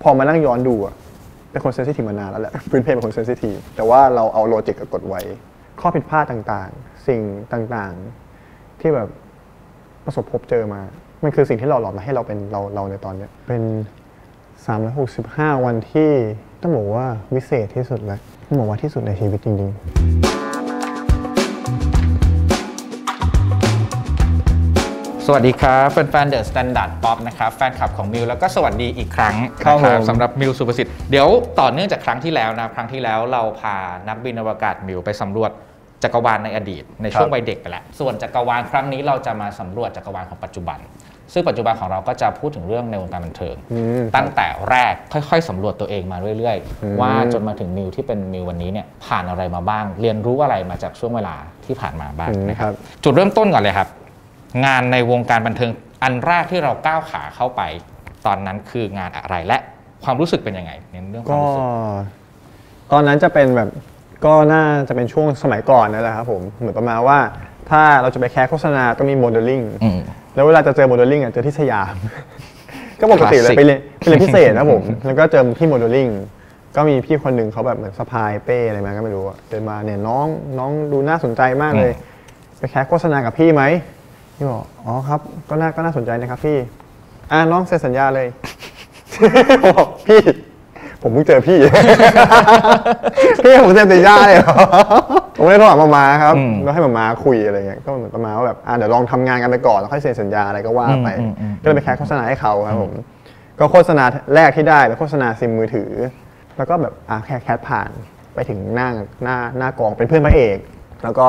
พอมานั่งย้อนดูเป็นคนเซนซิทีฟมานานแล้วแหละพื้นเพเป็นคนเซนซิทีฟแต่ว่าเราเอาโลจิกกดไว้ข้อผิดพลาดต่างๆสิ่งต่างๆที่แบบประสบพบเจอมามันคือสิ่งที่เราหล่อมาให้เราเป็นเราในตอนนี้เป็น365วันที่ต้องบอกว่าวิเศษที่สุดแล้วต้องบอกว่าที่สุดในชีวิตจริงๆสวัสดีครับแฟนๆ The Standard Pop นะครับแฟนคลับของมิวแล้วก็สวัสดีอีกครั้งนะครับสำหรับมิวสุประสิทธิ์เดี๋ยวต่อเนื่องจากครั้งที่แล้วนะครั้งที่แล้วเราพานักบินอวกาศมิวไปสำรวจจักรวาลในอดีตในช่วงวัยเด็กไปแล้วส่วนจักรวาลครั้งนี้เราจะมาสำรวจจักรวาลของปัจจุบันซึ่งปัจจุบันของเราก็จะพูดถึงเรื่องในวงการบันเทิงตั้งแต่แรกค่อยๆสำรวจตัวเองมาเรื่อยๆว่าจนมาถึงมิวที่เป็นมิววันนี้เนี่ยผ่านอะไรมาบ้างเรียนรู้อะไรมาจากช่วงเวลาที่ผ่านมาบ้างนะครับจุดเริ่มต้นก่อนเลยครับงานในวงการบันเทิงอันแรกที่เราก้าวขาเข้าไปตอนนั้นคืองานอะไรและความรู้สึกเป็นยังไงในเรื่องความรู้สึกตอนนั้นจะเป็นแบบก็น่าจะเป็นช่วงสมัยก่อนนั่นแหละครับผมเหมือนประมาณว่าถ้าเราจะไปแคสโฆษณาก็มีโมเดลลิ่งแล้วเวลาจะเจอโมเดลลิ่งเจอที่สยาม ก็ปกติเลยไปเรียนพิเศษนะผมแล้วก็เจอที่โมเดลลิ่งก็มีพี่คนหนึ่งเขาแบบเหมือนสะพายเป้อะไรมาก็ไม่รู้เดินมาเนี่ยน้องดูน่าสนใจมากเลยไปแคสโฆษณากับพี่ไหมพี่บอกอ๋อครับก็น่าสนใจนะครับพี่น้องเซ็นสัญญาเลยบอกพี่ผมเพิ่งเจอพี่ พี่ผมเซ็นสัญญาเลยเหรอผมไม่ได้โทรหามาครับแล้วให้มาคุยอะไรเงี้ยก็เหมือนประมาณว่าแบบเดี๋ยวลองทำงานกันไปก่อนแล้วค่อยเซ็นสัญญาอะไรก็ว่าไปก็เลยไปแคสโฆษณาให้เขาครับผมก็โฆษณาแรกที่ได้เป็นโฆษณาซิมมือถือแล้วก็แบบแค่แคสผ่านไปถึงหน้ากองเป็นเพื่อนพระเอกแล้วก็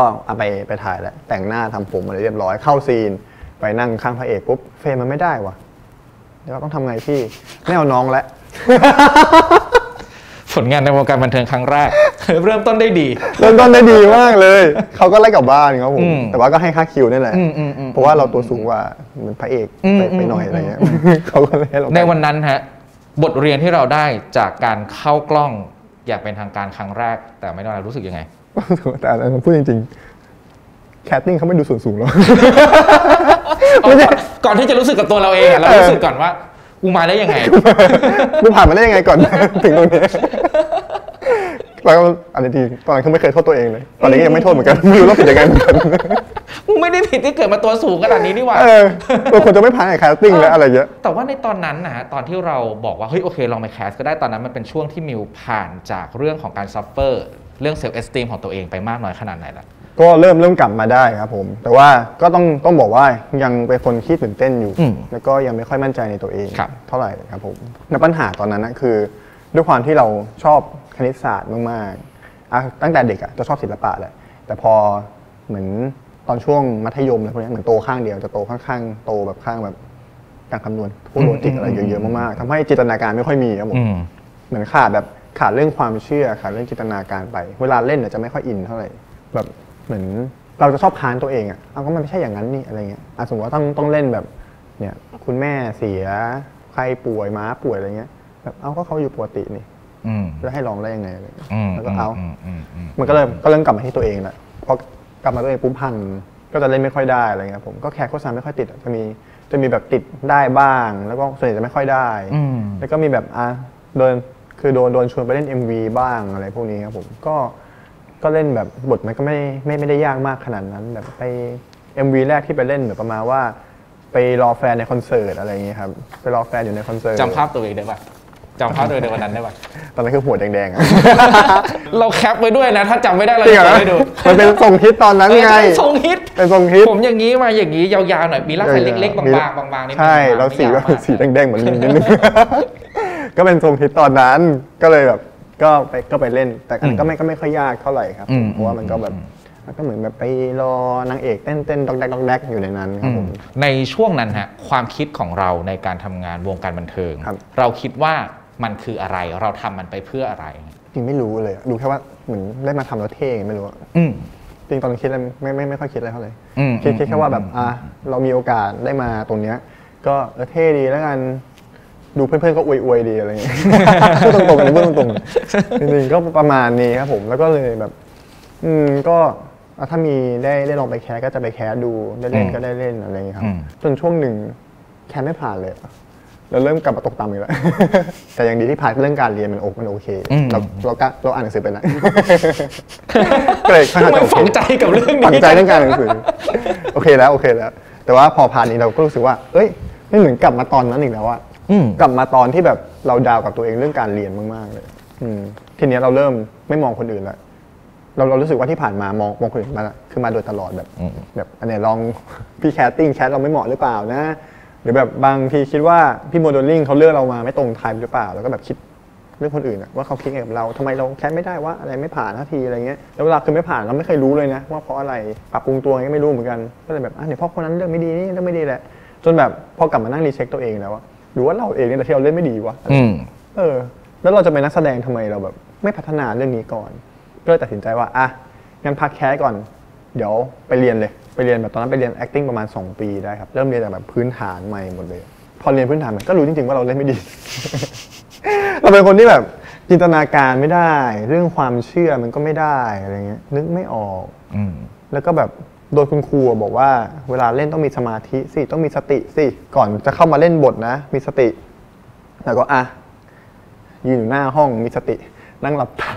ไปถ่ายแล้วแต่งหน้าทำผมอะไรเรียบร้อยเข้าซีนไปนั่งข้างพระเอกปุ๊บเฟรมมันไม่ได้วะเดี๋ยวต้องทำไงพี่ไม่เอาน้องแล้วผลงานในวงการบันเทิงครั้งแรกเริ่มต้นได้ดีมากเลยเขาก็ไล่กลับบ้านครับผมแต่ว่าก็ให้ค่าคิวนี่แหละเพราะว่าเราตัวสูงกว่าเหมือนพระเอกไปหน่อยอะไรเงี้ยเขาก็เลยให้เราในวันนั้นฮะบทเรียนที่เราได้จากการเข้ากล้องอย่างเป็นทางการครั้งแรกแต่ไม่ได้รู้สึกยังไงแต่ผมพูดจริงๆแคสติ้งเขาไม่ดูส่วนสูงหรอกก่อนที่จะรู้สึกกับตัวเราเองเรารู้สึกก่อนว่ากูมาได้ยังไงกูผ่านมาได้ยังไงก่อนถึงตรงนี้แล้วอันนี้ตอนนั้นเขาไม่เคยโทษตัวเองเลยตอนนี้ยังไม่โทษเหมือนกันไม่รู้ว่าผิดยังไงเหมือนกันกูไม่ได้ผิดที่เกิดมาตัวสูงขนาดนี้นี่หว่าตัวคนจะไม่ผ่านแคสติ้งแล้วอะไรเยอะแต่ว่าในตอนนั้นนะตอนที่เราบอกว่าเฮ้ยโอเคลองไปแคสก็ได้ตอนนั้นมันเป็นช่วงที่มิวผ่านจากเรื่องของการซัฟเฟอร์เรื่องเซลฟ์เอสติมของตัวเองไปมากน้อยขนาดไหนล่ะก็เริ่มกลับมาได้ครับผมแต่ว่าก็ต้องบอกว่ายังเป็นคนขี้ตื่นเต้นอยู่แล้วก็ยังไม่ค่อยมั่นใจในตัวเองเท่าไหร่ครับผมปัญหาตอนนั้นนะคือด้วยความที่เราชอบคณิตศาสตร์มากๆตั้งแต่เด็กจะชอบศิลปะแหละแต่พอเหมือนตอนช่วงมัธยมอะไรพวกนี้เหมือนโตข้างเดียวจะโตข้างโตแบบข้างแบบการคำนวณพวกโลจิกอะไรเยอะๆมากๆทำให้จินตนาการไม่ค่อยมีครับผมเหมือนขาดเรื่องความเชื่อขาดเรื่องจินตนาการไปเวลาเล่นจะไม่ค่อยอินเท่าไหร่แบบเหมือนเราจะชอบค้านตัวเองก็มันไม่ใช่อย่างนั้นนี่อะไรเงี้ยสมมติว่าต้องเล่นแบบเนี่ยคุณแม่เสียใครป่วยม้าป่วยอะไรเงี้ยแบบก็เขาอยู่ปกตินี่จะให้ลองได้ยังไงเลยแล้วก็มันก็เริ่มกลับมาที่ตัวเองแหละพอกลับมาตัวเองปุ๊บพังก็จะเล่นไม่ค่อยได้อะไรเงี้ยผมก็แคสโฆษณาไม่ค่อยติดจะมีแบบติดได้บ้างแล้วก็ส่วนใหญ่จะไม่ค่อยได้แล้วก็มีแบบโดนชวนไปเล่น MV บ้างอะไรพวกนี้ครับผมก็เล่นแบบบทมันก็ไม่ได้ยากมากขนาดนั้นแบบไป MV แรกที่ไปเล่นแบบประมาณว่าไปรอแฟนในคอนเสิร์ตอะไรอย่างเงี้ยครับไปรอแฟนอยู่ในคอนเสิร์ตจำภาพตัวเองได้ปะจำภาพตัวเองในวันนั้นได้ปะตอนนั้นคือหัวแดงๆเราแคปไว้ด้วยนะถ้าจำไม่ได้เราจะให้ดูมันเป็นทรงฮิตตอนนั้นไงทรงฮิตเป็นทรงฮิตผมอย่างนี้มาอย่างนี้ยาวๆหน่อยมีรากไข่เล็กๆบางๆนี่ใช่แล้วสีก็สีแดงๆเหมือนลิงนิดนึงก็เป็นทรงฮิตตอนนั้นก็เลยแบบก็ไปเล่นแต่อันก็ไม่ค่อยยากเท่าไหร่ครับเพราะว่ามันก็แบบก็เหมือนแบบไปรอนางเอกเต้นดอกแดกอยู่ในนั้นครับผมในช่วงนั้นฮะความคิดของเราในการทำงานวงการบันเทิงเราคิดว่ามันคืออะไรเราทำมันไปเพื่ออะไรจริงไม่รู้เลยดูแค่ว่าเหมือนได้มาทำแล้วเท่ไม่รู้จริงตอนคิดอะไรไม่ค่อยคิดอะไรเท่าไหร่คิดแค่ว่าแบบเรามีโอกาสได้มาตรงเนี้ยก็เท่ดีแล้วกันดูเพื่อนๆก็อวยๆดีอะไรเงี้ยพูดตรงๆกันพูดตรงๆจริงๆก็ประมาณนี้ครับผมแล้วก็เลยแบบก็ถ้ามีได้ลองไปแคสก็จะไปแคสดูได้เล่นก็ได้เล่นอะไรเงี้ยครับจนช่วงหนึ่งแคสไม่ผ่านเลย เราเริ่มกลับมาตกต่ำอีกแล้ว แต่อย่างดีที่พาร์ทเรื่องการเรียนมันโอเคเราอ่านหนังสือไปแล้วก็เลยค่อนข้างจะฝังใจกับเรื่องนี้ฝังใจเรื่องการหนังสือโอเคแล้วแต่ว่าพอพาร์ทนี้เราก็รู้สึกว่าเอ้ยไม่เหมือนกลับมาตอนนั้นอีกแล้วอะกลับมาตอนที่แบบเราดาวกับตัวเองเรื่องการเรียนมากๆเลยทีนี้เราเริ่มไม่มองคนอื่นแล้วเรารู้สึกว่าที่ผ่านมามองคนอื่นมาคือมาโดยตลอดแบบอันนี้ลองพี่แคสเราไม่เหมาะหรือเปล่านะหรือแบบบางทีคิดว่าพี่โมเดลลิ่งเขาเลือกเรามาไม่ตรงไทป์หรือเปล่าแล้วก็แบบคิดเรื่องคนอื่นว่าเขาคิดไงกับเราทำไมเราแคสไม่ได้ว่าอะไรไม่ผ่านทีอะไรเงี้ยแล้วเวลาคือไม่ผ่านเราไม่เคยรู้เลยนะว่าเพราะอะไรปรับปรุงตัวยังไม่รู้เหมือนกันก็เลยแบบเดี๋ยวเพราะคนนั้นเรื่องไม่ดีนี่เรื่องไม่ดีแหละจนแบบพอกลับมานั่งรีเช็คตัวเองแล้วหรือว่าเราเองเนี่ยที่เราเล่นไม่ดีวะแล้วเราจะเป็นนักแสดงทำไมเราแบบไม่พัฒนาเรื่องนี้ก่อนก็เลยตัดสินใจว่างั้นพักแคสก่อนเดี๋ยวไปเรียนแบบตอนนั้นไปเรียน acting ประมาณ2 ปีได้ครับเริ่มเรียนจากแบบพื้นฐานใหม่หมดเลยพอเรียนพื้นฐานมันก็รู้จริงๆว่าเราเล่นไม่ดี เราเป็นคนที่แบบจินตนาการไม่ได้เรื่องความเชื่อมันก็ไม่ได้อะไรเงี้ยนึกไม่ออกแล้วก็แบบโดยคุณครูบอกว่าเวลาเล่นต้องมีสมาธิสิต้องมีสติสิก่อนจะเข้ามาเล่นบทนะมีสติแล้วก็ยืนอยู่หน้าห้องมีสตินั่งหลับตา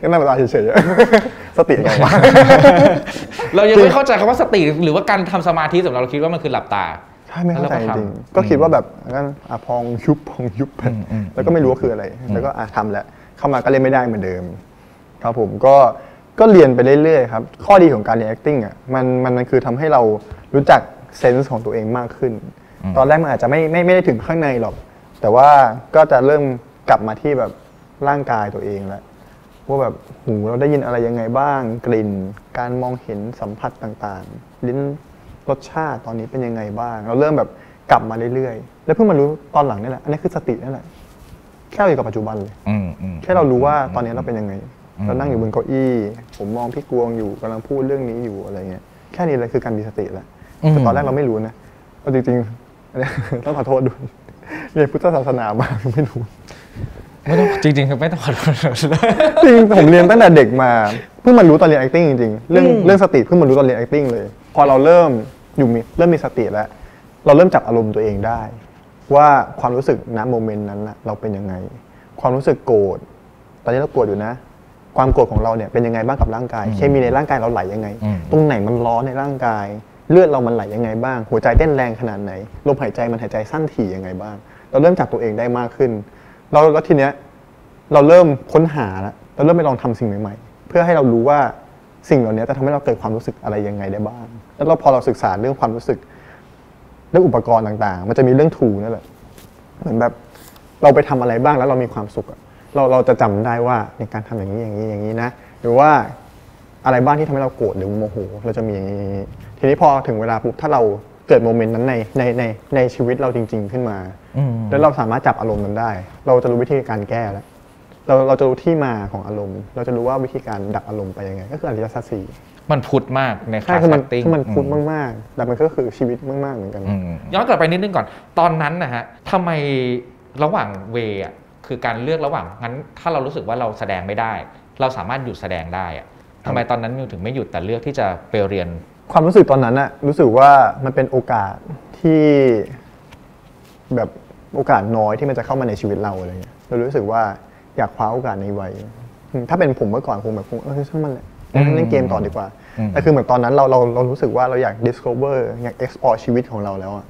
ก็นั่งหลับตาเฉยๆสติไงวะ เรายังไม่เข้าใจคำว่าสติหรือว่าการทำสมาธิสำหรับเราคิดว่ามันคือหลับตาใช่ไม่เข้าใจจริงก็คิดว่าแบบงั้นพองยุบแล้วก็ไม่รู้ว่าคืออะไรแล้วก็ทำแล้วเข้ามาก็เล่นไม่ได้เหมือนเดิมครับผมก็เรียนไปเรื่อยๆครับข้อดีของการเรียน acting มันคือทำให้เรารู้จักเซนส์ของตัวเองมากขึ้นตอนแรกมันอาจจะไม่ได้ถึงข้างในหรอกแต่ว่าก็จะเริ่มกลับมาที่แบบร่างกายตัวเองแล้วว่าแบบหูเราได้ยินอะไรยังไงบ้างกลิ่นการมองเห็นสัมผัสต่างๆลิ้นรสชาติตอนนี้เป็นยังไงบ้างเราเริ่มแบบกลับมาเรื่อยๆแล้วเพิ่งมารู้ตอนหลังนี่แหละอันนี้คือสตินั่นแหละแค่เราอยู่กับปัจจุบันเลยแค่เรารู้ว่าตอนนี้เราเป็นยังไงเรานั่งอยู่บนเก้าอี้ผมมองพี่กวงอยู่กำลังพูดเรื่องนี้อยู่อะไรเงี้ยแค่นี้เลยคือการมีสติแล้วแต่ตอนแรกเราไม่รู้นะเอาจริงๆต้องขอโทษด้วยเรียนพุทธศาสนามาไม่รู้ไม่ต้องจริงๆไม่ต้องขอโทษจริงผมเรียนตั้งแต่เด็กมาเพิ่งมารู้ตอนเรียน acting จริงๆเรื่องสติเพิ่งมารู้ตอนเรียน acting เลยพอเราเริ่มมีสติแล้วเราเริ่มจับอารมณ์ตัวเองได้ว่าความรู้สึกณโมเมนต์นั้นเราเป็นยังไงความรู้สึกโกรธตอนนี้เราโกรธอยู่นะความโกรธของเราเนี่ยเป็นยังไงบ้างกับร่างกายเคมีในร่างกายเราไหลยังไงตรงไหนมันร้อนในร่างกายเลือดเรามันไหลยังไงบ้างหัวใจเต้นแรงขนาดไหนลมหายใจมันหายใจสั้นถี่ยังไงบ้างเราเริ่มจับตัวเองได้มากขึ้นแล้วทีเนี้ยเราเริ่มค้นหาแล้วเราเริ่มไปลองทำสิ่งใหม่ๆเพื่อให้เรารู้ว่าสิ่งเหล่านี้จะทำให้เราเกิดความรู้สึกอะไรยังไงได้บ้างแล้วพอเราศึกษาเรื่องความรู้สึกเรื่องอุปกรณ์ต่างๆมันจะมีเรื่องทูนั่นแหละเหมือนแบบเราไปทำอะไรบ้างแล้วเรามีความสุขเราจะจำได้ว่าในการทำอย่างนี้นะหรือว่าอะไรบ้างที่ทำให้เราโกรธหรือโมโหเราจะมีอย่างนี้ทีนี้พอถึงเวลาปุ๊บถ้าเราเกิดโมเมนต์นั้นในชีวิตเราจริงๆขึ้นมาแล้วเราสามารถจับอารมณ์นั้นได้เราจะรู้วิธีการแก้แล้วเราจะรู้ที่มาของอารมณ์เราจะรู้ว่าวิธีการดับอารมณ์ไปยังไงก็คืออริยสัจสี่มันพุทธมากในคลาส acting มันพุทธมากๆแต่มันก็คือชีวิตมากๆเหมือนกันย้อนกลับไปนิดนึงก่อนตอนนั้นนะฮะทำไมระหว่างเวอ่ะคือการเลือกระหว่างงั้นถ้าเรารู้สึกว่าเราแสดงไม่ได้เราสามารถหยุดแสดงได้อะทำไมตอนนั้นมิวถึงไม่หยุดแต่เลือกที่จะไปเรียนความรู้สึกตอนนั้นอะรู้สึกว่ามันเป็นโอกาสที่แบบโอกาสน้อยที่มันจะเข้ามาในชีวิตเราอะไรเงี้ยเรารู้สึกว่าอยากคว้าโอกาสในวัยถ้าเป็นผมเมื่อก่อนคงแบบช่างมันแหละเล่นเกมต่อดีกว่าแต่คือเหมือนตอนนั้นเรารู้สึกว่าเราอยาก discover อยาก explore ชีวิตของเราแล้วอะ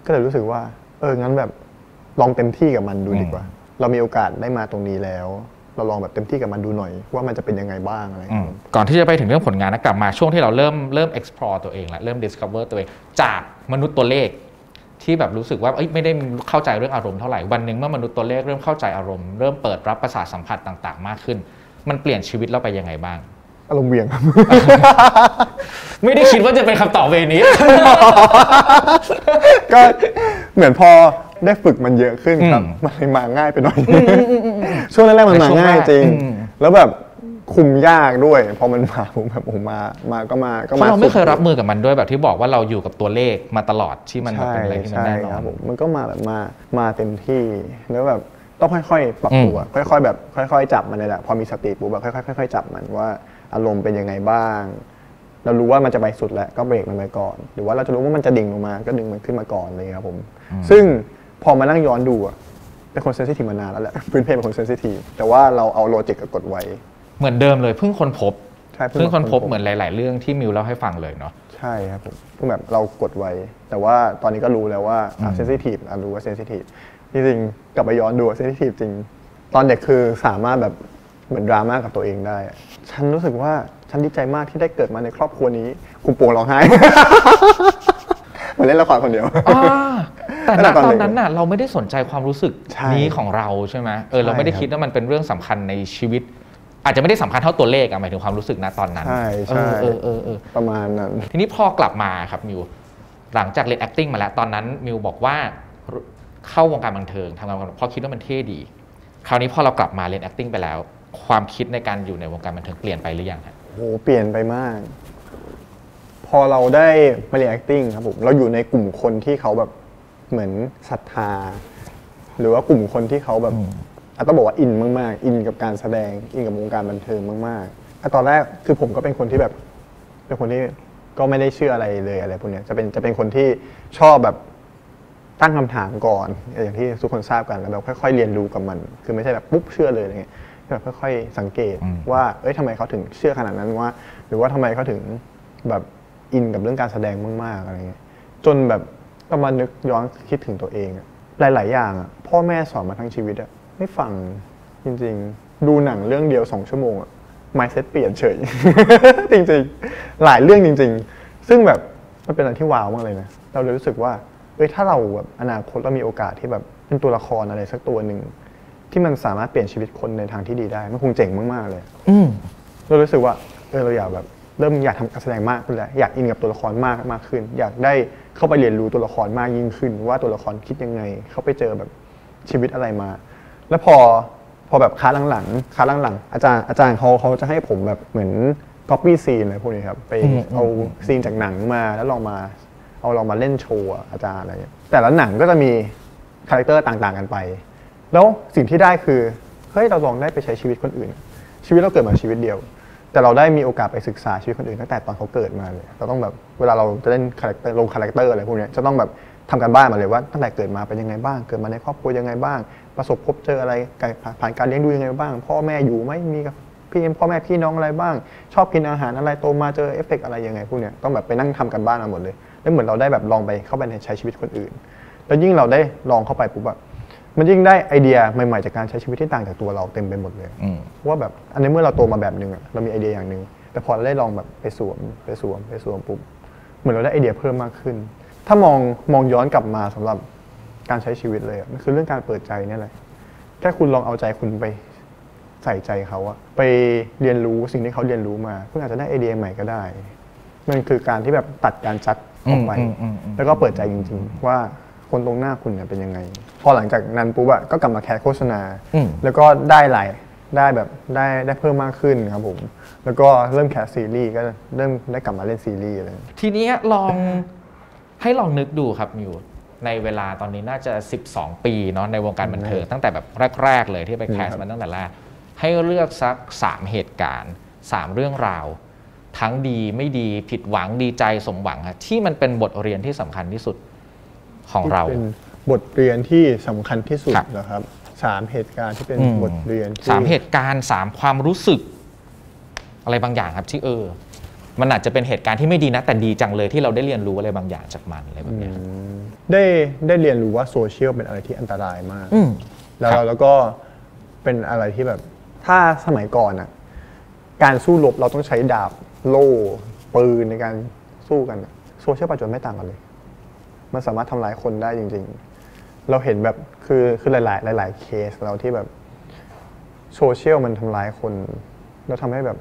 ก็เลยรู้สึกว่างั้นแบบลองเต็มที่กับมันดูดีกว่าเรามีโอกาสได้มาตรงนี้แล้วเราลองแบบเต็มที่กับมันดูหน่อยว่ามันจะเป็นยังไงบ้างอะไรก่อนที่จะไปถึงเรื่องผลงานนะกลับมาช่วงที่เราเริ่ม explore ตัวเองแล้วเริ่ม discover ตัวเองจากมนุษย์ตัวเลขที่แบบรู้สึกว่าไม่ได้เข้าใจเรื่องอารมณ์เท่าไหร่วันนึงเมื่อมนุษย์ตัวเลขเริ่มเข้าใจอารมณ์เริ่มเปิดรับประสาทสัมผัสต่างๆมากขึ้นมันเปลี่ยนชีวิตเราไปยังไงบ้างอารมณ์เวียงครับไม่ได้คิดว่าจะเป็นคำตอบเวนี้ ก็เหมือนพอได้ฝึกมันเยอะขึ้นครับมันเลยมาง่ายไปหน่อยช่วงแรกๆมันมาง่ายจริงแล้วแบบคุมยากด้วยพอมันมาผมแบบมาก็มาเราไม่เคยรับมือกับมันด้วยแบบที่บอกว่าเราอยู่กับตัวเลขมาตลอดที่มันเป็นอะไรที่มันแน่นอนมันก็มาแบบมาเต็มที่แล้วแบบต้องค่อยๆปรับตัวค่อยๆแบบค่อยๆจับมันเลยแหละพอมีสติปุ๊บแบบค่อยๆจับมันว่าอารมณ์เป็นยังไงบ้าง เรารู้ว่ามันจะไปสุดแล้วก็เบรกมันไว้ก่อนหรือว่าเราจะรู้ว่ามันจะดิ่งลงมาก็ดึงมันขึ้นมาก่อนอะไรครับผมซึ่งพอมานั่งย้อนดูเป็นคนเซนซิทีฟมานานแล้วแหละพื้นเพเป็นคนเซนซิทีฟแต่ว่าเราเอาโลจิกกับกดไว้เหมือนเดิมเลยเพิ่งค้นพบเหมือนหลายๆเรื่องที่มิวเล่าให้ฟังเลยเนาะใช่ครับผมเพิ่งแบบเรากดไว้แต่ว่าตอนนี้ก็รู้แล้วว่าเซนซิทีฟรู้ว่าเซนซิทีฟจริงๆกลับไปย้อนดูเซนซิทีฟจริงตอนเด็กคือสามารถแบบเหมือนดราม่ากับตัวเองได้ฉันรู้สึกว่าฉันดีใจมากที่ได้เกิดมาในครอบครัวนี้คุณปู่ร้องไห้มาเล่นละครคนเดียวแต่ณตอนนั้นน่ะเราไม่ได้สนใจความรู้สึกนี้ของเราใช่ไหมเราไม่ได้คิดว่ามันเป็นเรื่องสำคัญในชีวิตอาจจะไม่ได้สำคัญเท่าตัวเลขหมายถึงความรู้สึกนะตอนนั้นใช่ประมาณนั้นทีนี้พอกลับมาครับมิวหลังจากเรียน acting มาแล้วตอนนั้นมิวบอกว่าเข้าวงการบันเทิงทำงานเพราะคิดว่ามันเท่ดีคราวนี้พอเรากลับมาเรียน acting ไปแล้วความคิดในการอยู่ในวงการบันเทิงเปลี่ยนไปหรือยังครับโอ้เปลี่ยนไปมากพอเราได้มาเรียน acting ครับผมเราอยู่ในกลุ่มคนที่เขาแบบเหมือนศรัทธาหรือว่ากลุ่มคนที่เขาแบบต้องบอกว่าอินมากๆอินกับการแสดงอินกับวงการบันเทิงมากๆตอนแรกคือผมก็เป็นคนที่แบบเป็นคนที่ก็ไม่ได้เชื่ออะไรเลยอะไรพวกนี้จะเป็นคนที่ชอบแบบตั้งคำถามก่อนอย่างที่ทุกคนทราบกันแล้วแบบค่อยๆเรียนรู้กับมันคือไม่ใช่แบบปุ๊บเชื่อเลยอะไรเงี้ยแบบค่อยๆสังเกตว่าทำไมเขาถึงเชื่อขนาดนั้นว่าหรือว่าทำไมเขาถึงแบบอินกับเรื่องการแสดงมากๆอะไรเงี้ยจนแบบก็มานึกย้อนคิดถึงตัวเองหลายๆอย่างพ่อแม่สอนมาทั้งชีวิตไม่ฟังจริงๆดูหนังเรื่องเดียว2 ชั่วโมงmindset เปลี่ยนเฉย จริงๆหลายเรื่องจริงๆซึ่งแบบมันเป็นอะไรที่ว้าวมากเลยนะเราเลยรู้สึกว่าถ้าเราแบบอนาคตเรามีโอกาสที่แบบเป็นตัวละครอะไรสักตัวหนึ่งที่มันสามารถเปลี่ยนชีวิตคนในทางที่ดีได้มันคงเจ๋งมากๆเลยเรารู้สึกว่าเราอยากแบบเริ่มอยากทำการแสดงมากขึ้นแล้วอยากอินกับตัวละครมากขึ้นอยากได้เข้าไปเรียนรู้ตัวละครมากยิ่งขึ้นว่าตัวละครคิดยังไงเขาไปเจอแบบชีวิตอะไรมาแล้วพอแบบค้าหลังอาจารย์เขาจะให้ผมแบบเหมือน copy scene อะไรพวกนี้ครับไปเอาซีนจากหนังมาแล้วลองมาเล่นโชว์อาจารย์อะไรแต่ละหนังก็จะมีคาแรคเตอร์ต่างๆกันไปแล้วสิ่งที่ได้คือเฮ้ยเราลองได้ไปใช้ชีวิตคนอื่นชีวิตเราเกิดมาชีวิตเดียวแต่เราได้มีโอกาสไปศึกษาชีวิตคนอื่นตั้งแต่ตอนเขาเกิดมาเลยเราต้องแบบเวลาเราจะเล่นคาแรคเตอร์ลงคาแรคเตอร์อะไรพวกนี้จะต้องแบบทำกันบ้านมาเลยว่าตั้งแต่เกิดมาเป็นยังไงบ้างเกิดมาในครอบครัวยังไงบ้างประสบพบเจออะไรผ่านการเลี้ยงดูยังไงบ้างพ่อแม่อยู่ไหมมีพ่อแม่พี่น้องอะไรบ้างชอบกินอาหารอะไรโตมาเจอเอฟเฟกต์อะไรยังไงพวกนี้ต้องแบบไปนั่งทำกันบ้านมาหมดเลยแล้วเหมือนเราได้แบบลองไปเข้าไปใช้ชีวิตคนอื่นแล้วยิ่งเราได้ลองเข้าไปปุ๊บมันยิ่งได้ไอเดียใหม่ๆจากการใช้ชีวิตที่ต่างจากตัวเราเต็มไปหมดเลยว่าแบบอันนี้เมื่อเราโตมาแบบนึงเรามีไอเดียอย่างนึงแต่พอเราได้ลองแบบไปสวมปุ๊บเหมือนเราได้ไอเดียเพิ่มมากขึ้นถ้ามองย้อนกลับมาสำหรับการใช้ชีวิตเลยมันคือเรื่องการเปิดใจนี่แหละแค่คุณลองเอาใจคุณไปใส่ใจเขาไปเรียนรู้สิ่งที่เขาเรียนรู้มาคุณอาจจะได้ไอเดียใหม่ก็ได้มันคือการที่แบบตัดการจัดออกไปแล้วก็เปิดใจจริงๆว่าคนตรงหน้าคุณเป็นยังไงพอหลังจากนั้นปุ๊บก็กลับมาแคสโฆษณาแล้วก็ได้เพิ่มมากขึ้นครับผมแล้วก็เริ่มแคสซีรีส์ก็เริ่มได้กลับมาเล่นซีรีส์เลยทีนี้ลองนึกดูครับมิวในเวลาตอนนี้น่าจะ12 ปีเนาะในวงการบันเทิงตั้งแต่แบบแรกๆเลยที่ไปแคสมาตั้งแต่แรกให้เลือกสัก3 เหตุการณ์3 เรื่องราวทั้งดีไม่ดีผิดหวังดีใจสมหวังที่มันเป็นบทเรียนที่สำคัญที่สุดของเราเป็นบทเรียนที่สำคัญที่สุดนะครับ3 เหตุการณ์ที่เป็นบทเรียน3 เหตุการณ์3 ความรู้สึกอะไรบางอย่างครับที่มันอาจจะเป็นเหตุการณ์ที่ไม่ดีนะแต่ดีจังเลยที่เราได้เรียนรู้อะไรบางอย่างจากมันอะไรแบบนี้ได้เรียนรู้ว่าโซเชียลเป็นอะไรที่อันตรายมากแล้วก็เป็นอะไรที่แบบถ้าสมัยก่อนการสู้รบเราต้องใช้ดาบโล่ปืนในการสู้กันโซเชียลปัจจุบันไม่ต่างกันเลยมันสามารถทำร้ายคนได้จริงๆเราเห็นแบบคือหลายเคสเราที่แบบโซเชียลมันทำร้ายคนแล้วทำให้แบบ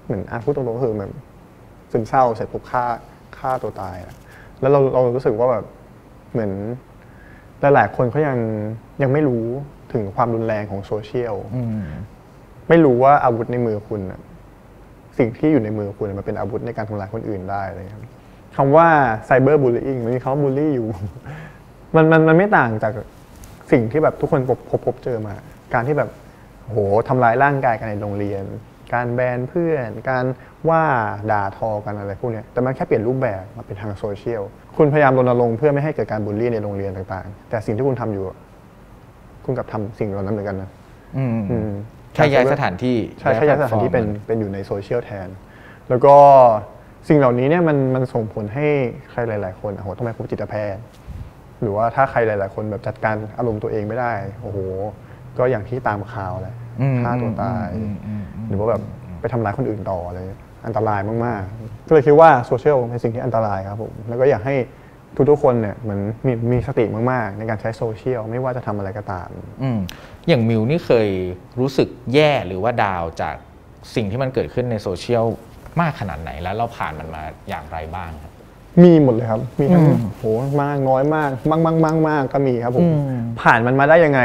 เหมือนพูดตรงๆคือแบบซึมเศร้าเสร็จปุ๊บฆ่าตัวตายแล้วเรารู้สึกว่าแบบเหมือนหลายๆคนเขายังไม่รู้ถึงความรุนแรงของโซเชียลไม่รู้ว่าอาวุธในมือคุณสิ่งที่อยู่ในมือคุณมันเป็นอาวุธในการทำร้ายคนอื่นได้เลยครับคำว่าไซเบอร์บูลลี่มันมีคำว่าบูลลี่อยู่มันไม่ต่างจากสิ่งที่แบบทุกคนพบเจอมาการที่แบบโหทำร้ายร่างกายกันในโรงเรียน การแบนเพื่อนการว่าด่าทอกันอะไรพวกนี้แต่มันแค่เปลี่ยนรูปแบบมาเป็นทางโซเชียลคุณพยายามรณรงค์เพื่อไม่ให้เกิดการบูลลี่ในโรงเรียนต่างๆแต่สิ่งที่คุณทำอยู่คุณกลับทำสิ่งเหล่านั้นเหมือนกันนะแค่ย้ายสถานที่ใช่แค่ย้ายสถานที่เป็นอยู่ในโซเชียลแทนแล้วก็สิ่งเหล่านี้เนี่ยมันส่งผลให้ใครหลายๆคนโอ้โหต้องไปพบจิตแพทย์หรือว่าถ้าใครหลายๆคนแบบจัดการอารมณ์ตัวเองไม่ได้โอ้โหก็อย่างที่ตามข่าวแหละฆ่าตัวตายหรือว่าแบบไปทำร้ายคนอื่นต่ออะไรอันตรายมากๆก็เลยคิดว่าโซเชียลเป็นสิ่งที่อันตรายครับผมแล้วก็อยากให้ทุกๆคนเนี่ยเหมือนมีสติมากๆในการใช้โซเชียลไม่ว่าจะทำอะไรก็ตามอย่างมิวนี่เคยรู้สึกแย่หรือว่าดาวจากสิ่งที่มันเกิดขึ้นในโซเชียลมากขนาดไหนแล้วเราผ่านมันมาอย่างไรบ้างครับมีหมดเลยครับมีทั้งโหมากน้อยมากมากก็มีครับผมผ่านมันมาได้ยังไง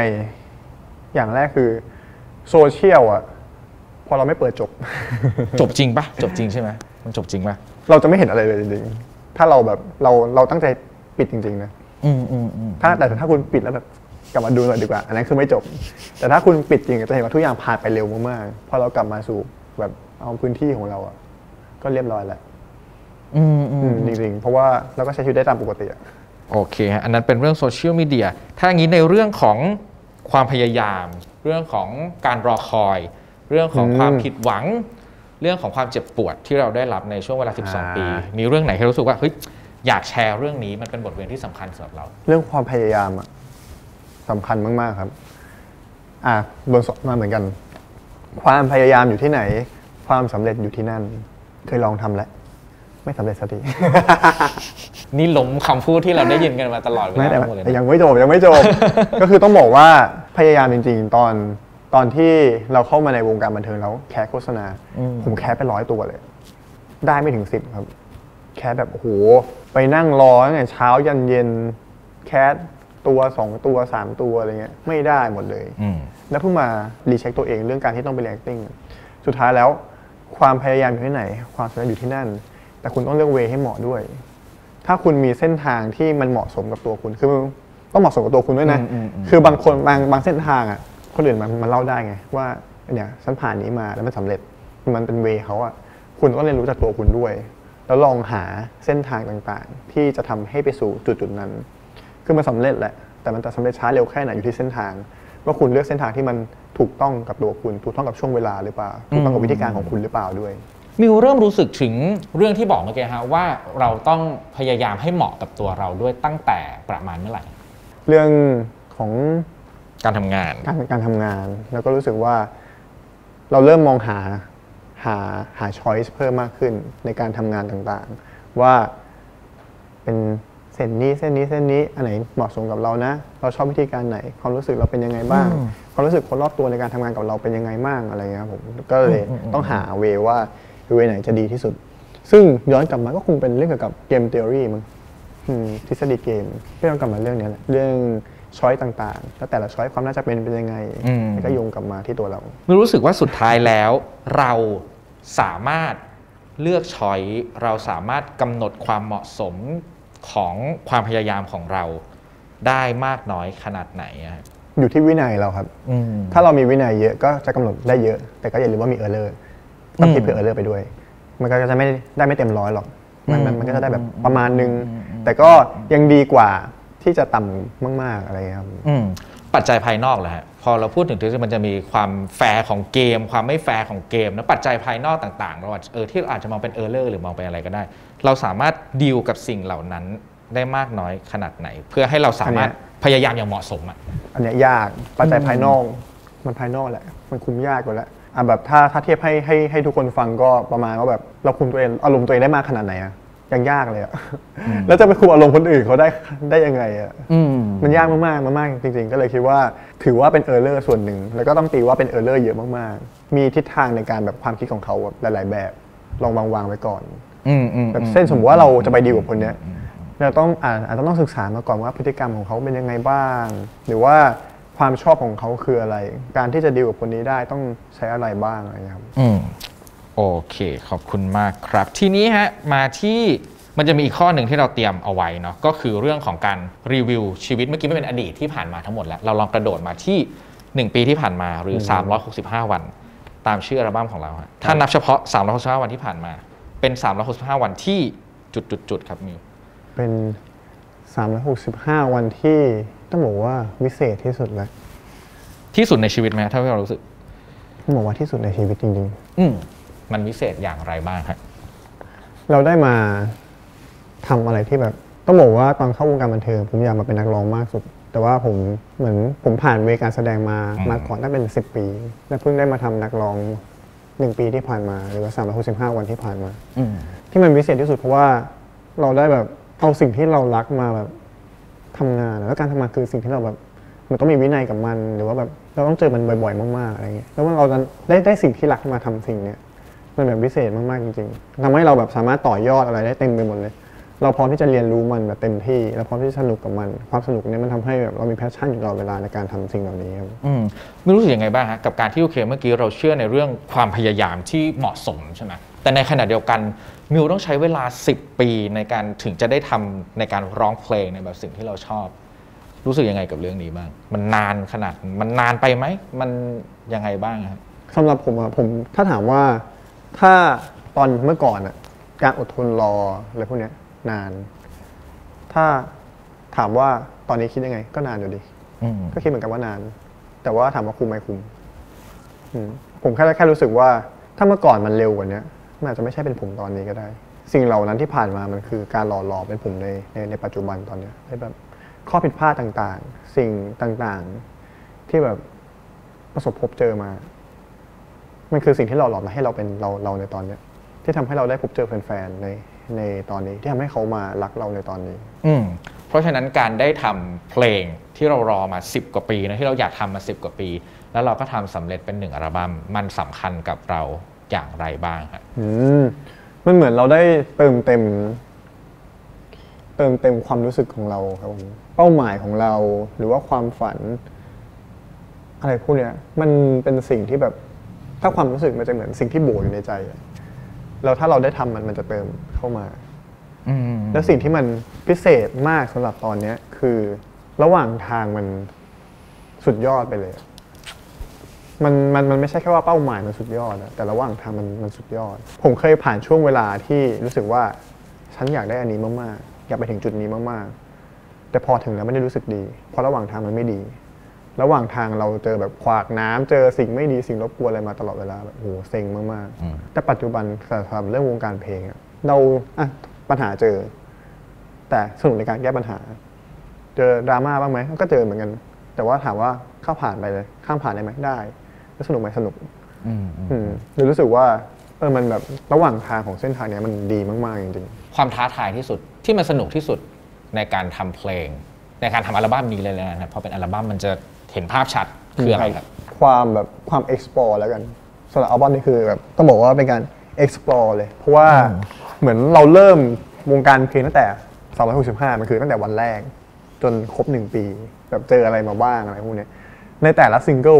อย่างแรกคือโซเชียลอ่ะพอเราไม่เปิดจบจริงปะจบจริงใช่ไหมมันจบจริงปะเราจะไม่เห็นอะไรเลยจริงๆถ้าเราแบบเราตั้งใจปิดจริงๆนะแต่ถ้าคุณปิดแล้วแบบกลับมาดูหน่อยดีกว่าอันนั้นคือไม่จบแต่ถ้าคุณปิดจริงจะเห็นว่าทุกอย่างผ่านไปเร็วมากๆพอเรากลับมาสู่แบบเอาพื้นที่ของเราอ่ะก็เรียบร้อยแล้วจริงๆเพราะว่าเราก็ใช้ชีวิตได้ตามปกติโอเคฮะอันนั้นเป็นเรื่องโซเชียลมีเดียถ้าอย่างนี้ในเรื่องของความพยายามเรื่องของการรอคอยเรื่องของความผิดหวังเรื่องของความเจ็บปวดที่เราได้รับในช่วงเวลา12 ปีมีเรื่องไหนที่รู้สึกว่าเฮ้ยอยากแชร์เรื่องนี้มันเป็นบทเรียนที่สำคัญสำหรับเราเรื่องความพยายามสำคัญมากๆครับโดนสอนมาเหมือนกันความพยายามอยู่ที่ไหนความสำเร็จอยู่ที่นั่นเคยลองทำแล้วไม่สำเร็จสักทีนี่ล้มคำพูดที่เราได้ยินกันมาตลอดเวลาแต่ยังไม่จบก็คือต้องบอกว่าพยายามจริงๆตอนที่เราเข้ามาในวงการบันเทิงแล้วแคสโฆษณาผมแคสไป100 ตัวเลยได้ไม่ถึง10ครับแคสแบบโอ้โหไปนั่งรอตั้งแต่เช้ายันเย็นแคสตัว2 ตัว3 ตัวอะไรเงี้ยไม่ได้หมดเลยแล้วเพิ่งมารีเช็คตัวเองเรื่องการที่ต้องไปเรียน acting สุดท้ายแล้วความพยายามอยู่ที่ไหนความสำเร็จอยู่ที่นั่นแต่คุณต้องเลือกเวให้เหมาะด้วยถ้าคุณมีเส้นทางที่มันเหมาะสมกับตัวคุณคือต้องเหมาะสมกับตัวคุณด้วยนะคือบางคนบางเส้นทางคนอื่นมันเล่าได้ไงว่าเนี่ยฉันผ่านนี้มาแล้วมันสำเร็จมันเป็นเวเขาคุณต้องเรียนรู้จากตัวคุณด้วยแล้วลองหาเส้นทางต่างๆที่จะทำให้ไปสู่จุดนั้นคือมันสำเร็จแหละแต่มันจะสำเร็จช้าเร็วแค่ไหนอยู่ที่เส้นทางว่าคุณเลือกเส้นทางที่มันถูกต้องกับตัวคุณถูกต้องกับช่วงเวลาหรือเปล่าถูกต้องกับวิธีการของคุณหรือเปล่าด้วยมิวเริ่มรู้สึกถึงเรื่องที่บอกเมื่อกี้ฮะว่าเราต้องพยายามให้เหมาะกับตัวเราด้วยตั้งแต่ประมาณเมื่อไหร่เรื่องของการทำงานแล้วก็รู้สึกว่าเราเริ่มมองหาchoice เพิ่มมากขึ้นในการทำงานต่างๆว่าเป็นเส้นนี้อันไหนเหมาะสมกับเรานะเราชอบวิธีการไหนความรู้สึกเราเป็นยังไงบ้างความรู้สึกคนรอบตัวในการทำงานกับเราเป็นยังไงบ้างอะไรเงี้ยครับผมก็เลยต้องหาเวว่าเวไหนจะดีที่สุดซึ่งย้อนกลับมาก็คงเป็นเรื่องเกี่ยวกับเกมทีออรีมั้งทฤษฎีเกมก็ย้อนกลับมาเรื่องนี้แหละเรื่องช้อยต่างๆแล้วแต่ละช้อยความน่าจะเป็นยังไงก็โยงกลับมาที่ตัวเรารู้สึกว่าสุดท้ายแล้วเราสามารถเลือกช้อยเราสามารถกำหนดความเหมาะสมของความพยายามของเราได้มากน้อยขนาดไหนอยู่ที่วินัยเราครับถ้าเรามีวินัยเยอะก็จะกำหนดได้เยอะแต่ก็อย่าลืมว่ามีเออร์เลอร์ต้องคิดเผื่อเออร์เลอร์ไปด้วยมันก็จะไม่ได้ไม่เต็ม100หรอกมันก็จะได้แบบประมาณนึงแต่ก็ยังดีกว่าที่จะต่ำมากๆอะไรครับปัจจัยภายนอกแหละฮะพอเราพูดถึงที่มันจะมีความแฟร์ของเกมความไม่แฟร์ของเกมนะปัจจัยภายนอกต่างๆเราที่เราอาจจะมองเป็นเออร์เลอร์หรือมองเป็นอะไรก็ได้เราสามารถดีลกับสิ่งเหล่านั้นได้มากน้อยขนาดไหนเพื่อให้เราสามารถพยายามอย่างเหมาะสมอันนี้ยากปัจจัยภายนอกมันภายนอกแหละมันคุมยากกว่าแล้วแบบถ้าเทียบให้ทุกคนฟังก็ประมาณว่าแบบเราคุมตัวเองอารมณ์ตัวเองได้มากขนาดไหนยังยากเลยแล้วจะไปคุมอารมณ์คนอื่นเขาได้ยังไงมันยากมากจริงๆก็เลยคิดว่าถือว่าเป็นเออร์เลอร์ส่วนหนึ่งแล้วก็ต้องตีว่าเป็นเออร์เลอร์เยอะมากๆมีทิศทางในการแบบความคิดของเขาหลายๆแบบลองวางไว้ก่อนแบบเส้นสมมติว่าเราจะไปดีลกับคนเนี้ยเราต้องอาจจะต้องศึกษามาก่อนว่าพฤติกรรมของเขาเป็นยังไงบ้างหรือว่าความชอบของเขาคืออะไรการที่จะดีลกับคนนี้ได้ต้องใช้อะไรบ้างอะไรครับโอเคขอบคุณมากครับทีนี้ฮะมาที่มันจะมีอีกข้อหนึ่งที่เราเตรียมเอาไว้เนาะก็คือเรื่องของการรีวิวชีวิตเมื่อกี้ไม่เป็นอดีตที่ผ่านมาทั้งหมดแล้วเราลองกระโดดมาที่1 ปีที่ผ่านมาหรือ365 วัน ตามชื่ออัลบั้มของเราฮะถ้านับเฉพาะ365วันที่ผ่านมาเป็น365วันที่จุดๆครับมิวเป็น365วันที่ต้องบอกว่าวิเศษที่สุดแล้วที่สุดในชีวิตไหมถ้าเรารู้สึกต้องบอกว่าที่สุดในชีวิตจริงๆมันวิเศษอย่างไรบ้างครับเราได้มาทำอะไรที่แบบต้องบอกว่าตอนเข้าวงการบันเทิงผมอยากมาเป็นนักร้องมากสุดแต่ว่าผมเหมือนผมผ่านเวการแสดงมาก่อนตั้งเป็น10 ปีและเพิ่งได้มาทำนักร้อง1 ปีที่ผ่านมาหรือว่า365วันที่ผ่านมาที่มันพิเศษที่สุดเพราะว่าเราได้แบบเอาสิ่งที่เรารักมาแบบทำงานแล้วการทำงานคือสิ่งที่เราแบบมันต้องมีวินัยกับมันหรือว่าแบบเราต้องเจอมันบ่อยๆมากๆอะไรเงี้ยแล้วว่าเราได้สิ่งที่รักมาทำสิ่งเนี้ยมันแบบพิเศษมากๆจริงๆทำให้เราแบบสามารถต่อยอดอะไรได้เต็มไปหมดเลยเราพร้อมที่จะเรียนรู้มันแบบเต็มที่เราพร้อมที่จะสนุกกับมันความสนุกนี้มันทำให้แบบเรามีแพชชั่นอยู่ตลอดเวลาในการทำสิ่งเหล่านี้ครับไม่รู้สึกยังไงบ้างฮะกับการที่โอเคเมื่อกี้เราเชื่อในเรื่องความพยายามที่เหมาะสมใช่ไหมแต่ในขณะเดียวกันมิวต้องใช้เวลา10 ปีในการถึงจะได้ทำในการร้องเพลงในแบบสิ่งที่เราชอบรู้สึกยังไงกับเรื่องนี้บ้างมันนานขนาดมันนานไปไหมมันยังไงบ้างครับสำหรับผมถ้าถามว่าถ้าตอนเมื่อก่อนอะการอดทนรออะไรพวกนี้นานถ้าถามว่าตอนนี้คิดยังไงก็นานอยู่ดีก็คิดเหมือนกันว่านานแต่ว่าถามว่าคุ้มไหมคุ้มผมแค่รู้สึกว่าถ้าเมื่อก่อนมันเร็วกว่านี้มันอาจจะไม่ใช่เป็นผมตอนนี้ก็ได้สิ่งเหล่านั้นที่ผ่านมามันคือการหล่อหลอมเป็นผมในปัจจุบันตอนนี้ได้แบบข้อผิดพลาดต่างๆสิ่งต่างๆที่แบบประสบพบเจอมามันคือสิ่งที่หล่อหลอมมาให้เราเป็นเราในตอนนี้ที่ทำให้เราได้พบเจอแฟนๆในตอนนี้ที่ทำให้เขามารักเราในตอนนี้เพราะฉะนั้นการได้ทำเพลงที่เรารอมา10 กว่าปีนะที่เราอยากทำมา10 กว่าปีแล้วเราก็ทำสำเร็จเป็น1 อัลบั้มมันสำคัญกับเราอย่างไรบ้างครับมันเหมือนเราได้เติมเต็มความรู้สึกของเราครับผมเป้าหมายของเราหรือว่าความฝันอะไรพวกเนี้ยมันเป็นสิ่งที่แบบถ้าความรู้สึกมันจะเหมือนสิ่งที่โบอยู่ในใจแล้วถ้าเราได้ทำมันจะเติมเข้ามาและสิ่งที่มันพิเศษมากสำหรับตอนนี้คือระหว่างทางมันสุดยอดไปเลยมันไม่ใช่แค่ว่าเป้าหมายมันสุดยอดนะแต่ระหว่างทางมันสุดยอดผมเคยผ่านช่วงเวลาที่รู้สึกว่าฉันอยากได้อันนี้มากๆอยากไปถึงจุดนี้มากๆแต่พอถึงแล้วไม่ได้รู้สึกดีเพราะระหว่างทางมันไม่ดีระหว่างทางเราเจอแบบขวากน้ำเจอสิ่งไม่ดีสิ่งรบกวนอะไรมาตลอดเวลาแบบโหเซ็งมากๆแต่ปัจจุบันสำหรับเรื่องวงการเพลงเราปัญหาเจอแต่สนุกในการแก้ปัญหาเจอดราม่าบ้างไหมก็เจอเหมือนกันแต่ว่าถามว่าข้ามผ่านไปเลยข้ามผ่านได้ไหมได้แล้วสนุกไหมสนุกหรือรู้สึกว่ามันแบบระหว่างทางของเส้นทางนี้มันดีมากๆจริงๆความท้าทายที่สุดที่มันสนุกที่สุดในการทำเพลงในการทำอัลบั้มนี้เลยนะครับพอเป็นอัลบั้มมันจะเห็นภาพชัดคืออะไรครับความ explore แล้วกันสำหรับอัลบั้มนี้คือแบบต้องบอกว่าเป็นการ explore เลยเพราะว่าเหมือนเราเริ่มวงการเพลงตั้งแต่365มันคือตั้งแต่วันแรกจนครบ1 ปีแบบเจออะไรมาบ้างอะไรพวกนี้ในแต่ละซิงเกิล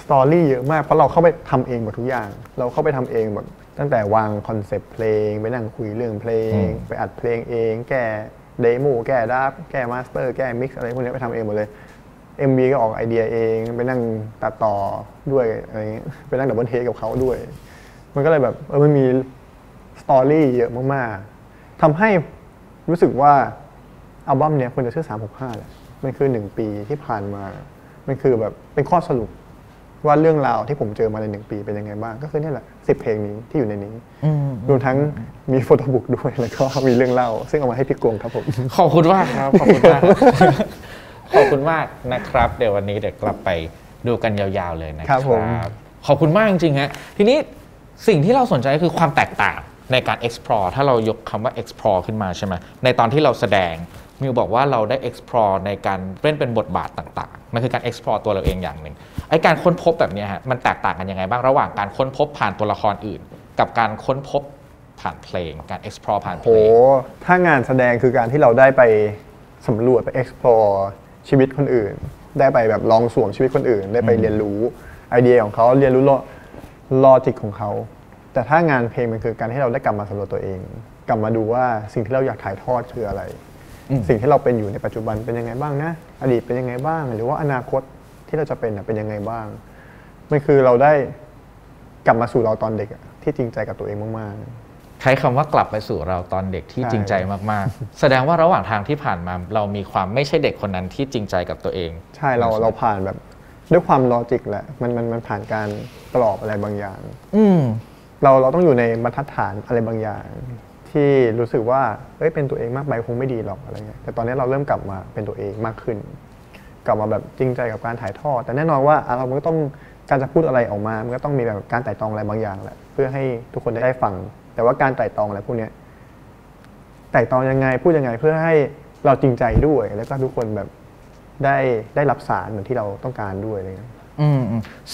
สตอรี่เยอะมากเพราะเราเข้าไปทำเองหมดทุกอย่างเราเข้าไปทำเองแบบตั้งแต่วางคอนเซปต์เพลงไปนั่งคุยเรื่องเพลงไปอัดเพลงเองแก้เดโมแก้ดับแก้มาสเตอร์แก้มิกซ์อะไรพวกนี้ไปทำเองหมดเลย MV ก็ออกไอเดียเองไปนั่งตัดต่อด้วยอะไรเงี้ยไปนั่งดับเบิลเทคกับเขาด้วยมันก็เลยแบบมันมีสตอรี่เยอะมากๆทำให้รู้สึกว่าอัลบั้มนี้ควรจะชื่อ365แหละมันคือ1 ปีที่ผ่านมามันคือแบบเป็นข้อสรุปว่าเรื่องราวที่ผมเจอมาใน1 ปีเป็นยังไงบ้างก็คือนี่แหละ10 เพลงนี้ที่อยู่ในนี้รวมทั้งมีโฟโต้บุ๊กด้วยแล้วก็มีเรื่องเล่าซึ่งเอามาให้พี่กวงครับผมขอบคุณมากครับขอบคุณมากขอบคุณมากนะครับเดี๋ยววันนี้เดี๋ยวกลับไปดูกันยาวๆเลยนะครับขอบคุณมากจริงๆฮะทีนี้สิ่งที่เราสนใจคือความแตกต่างในการ explore ถ้าเรายกคำว่า explore ขึ้นมาใช่ไหมในตอนที่เราแสดงมิวบอกว่าเราได้ explore ในการเล่นเป็นบทบาทต่างๆมันคือการ explore ตัวเราเองอย่างหนึ่งไอ้การค้นพบแบบนี้ฮะมันแตกต่างกันยังไงบ้างระหว่างการค้นพบผ่านตัวละครอื่นกับการค้นพบผ่านเพลงการ explore ผ่านเพลงถ้างานแสดงคือการที่เราได้ไปสำรวจไป explore ชีวิตคนอื่นได้ไปแบบลองสวมชีวิตคนอื่นได้ไปเรียนรู้ไอเดียของเขาเรียนรู้ลอจิกของเขาแต่ถ้างานเพลงมันคือการที่เราได้กลับมาสำรวจตัวเองกลับมาดูว่าสิ่งที่เราอยากถ่ายทอดคืออะไรสิ่งที่เราเป็นอยู่ในปัจจุบันเป็นยังไงบ้างนะอดีตเป็นยังไงบ้างหรือว่าอนาคตที่เราจะเป็นยังไงบ้างมันคือเราได้ กลับมาสู่เราตอนเด็กที่จริงใจกับตัวเองมากๆใช้คำว่ากลับไปสู่เราตอนเด็กที่จริงใจมากๆแสดงว่าระหว่างทางที่ผ่านมาเรามีความไม่ใช่เด็กคนนั้นที่จริงใจกับตัวเองใช่เราผ่านแบบด้วยความลอจิกแหละมันผ่านการกรอบอะไรบางอย่างเราต้องอยู่ในบรรทัดฐานอะไรบางอย่างที่รู้สึกว่าเป็นตัวเองมากไปคงไม่ดีหรอกอะไรเงี้ยแต่ตอนนี้เราเริ่มกลับมาเป็นตัวเองมากขึ้นกลับมาแบบจริงใจกับการถ่ายทอดแต่แน่นอนว่าเราก็ต้องการจะพูดอะไรออกมามันก็ต้องมีแบบการไต่ตรองอะไรบางอย่างแหละเพื่อให้ทุกคนได้ฟังแต่ว่าการไต่ตรองอะไรพวกนี้ไต่ตรองยังไงพูดยังไงเพื่อให้เราจริงใจด้วยแล้วก็ทุกคนแบบได้รับสารเหมือนที่เราต้องการด้วยอะไรเงี้ย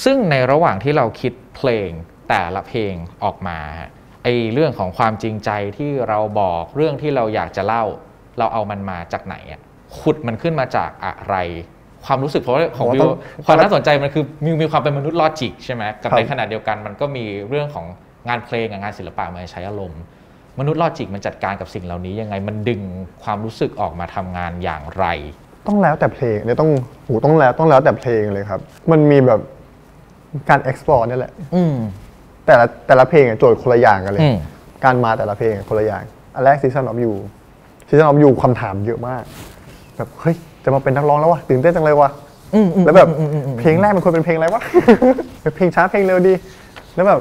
ซึ่งในระหว่างที่เราคิดเพลงแต่ละเพลงออกมาไอ้เรื่องของความจริงใจที่เราบอกเรื่องที่เราอยากจะเล่าเราเอามันมาจากไหนขุดมันขึ้นมาจากอะไรความรู้สึกเพราะของวิวความน่าสนใจมันคือมีความเป็นมนุษย์ลอจิกใช่ไหมกับในขณะเดียวกันมันก็มีเรื่องของงานเพลงงานศิลปะมาใช้อารมณ์มนุษย์ลอจิกมันจัดการกับสิ่งเหล่านี้ยังไงมันดึงความรู้สึกออกมาทำงานอย่างไรต้องแล้วแต่เพลงเนี่ยต้องแล้วแต่เพลงเลยครับมันมีแบบการ explore นี่แหละแต่ละเพลงโจทย์คนละอย่างกันเลยการมาแต่ละเพลงคนละอย่างอันแรก Season of You คำถามเยอะมากแบบเฮ้ยจะมาเป็นนักร้องแล้ววะตื่นเต้นจังเลยวะแล้วแบบเพลงแรกมันควรเป็นเพลงอะไรวะเพลงช้าเพลงเร็วดีแล้วแบบ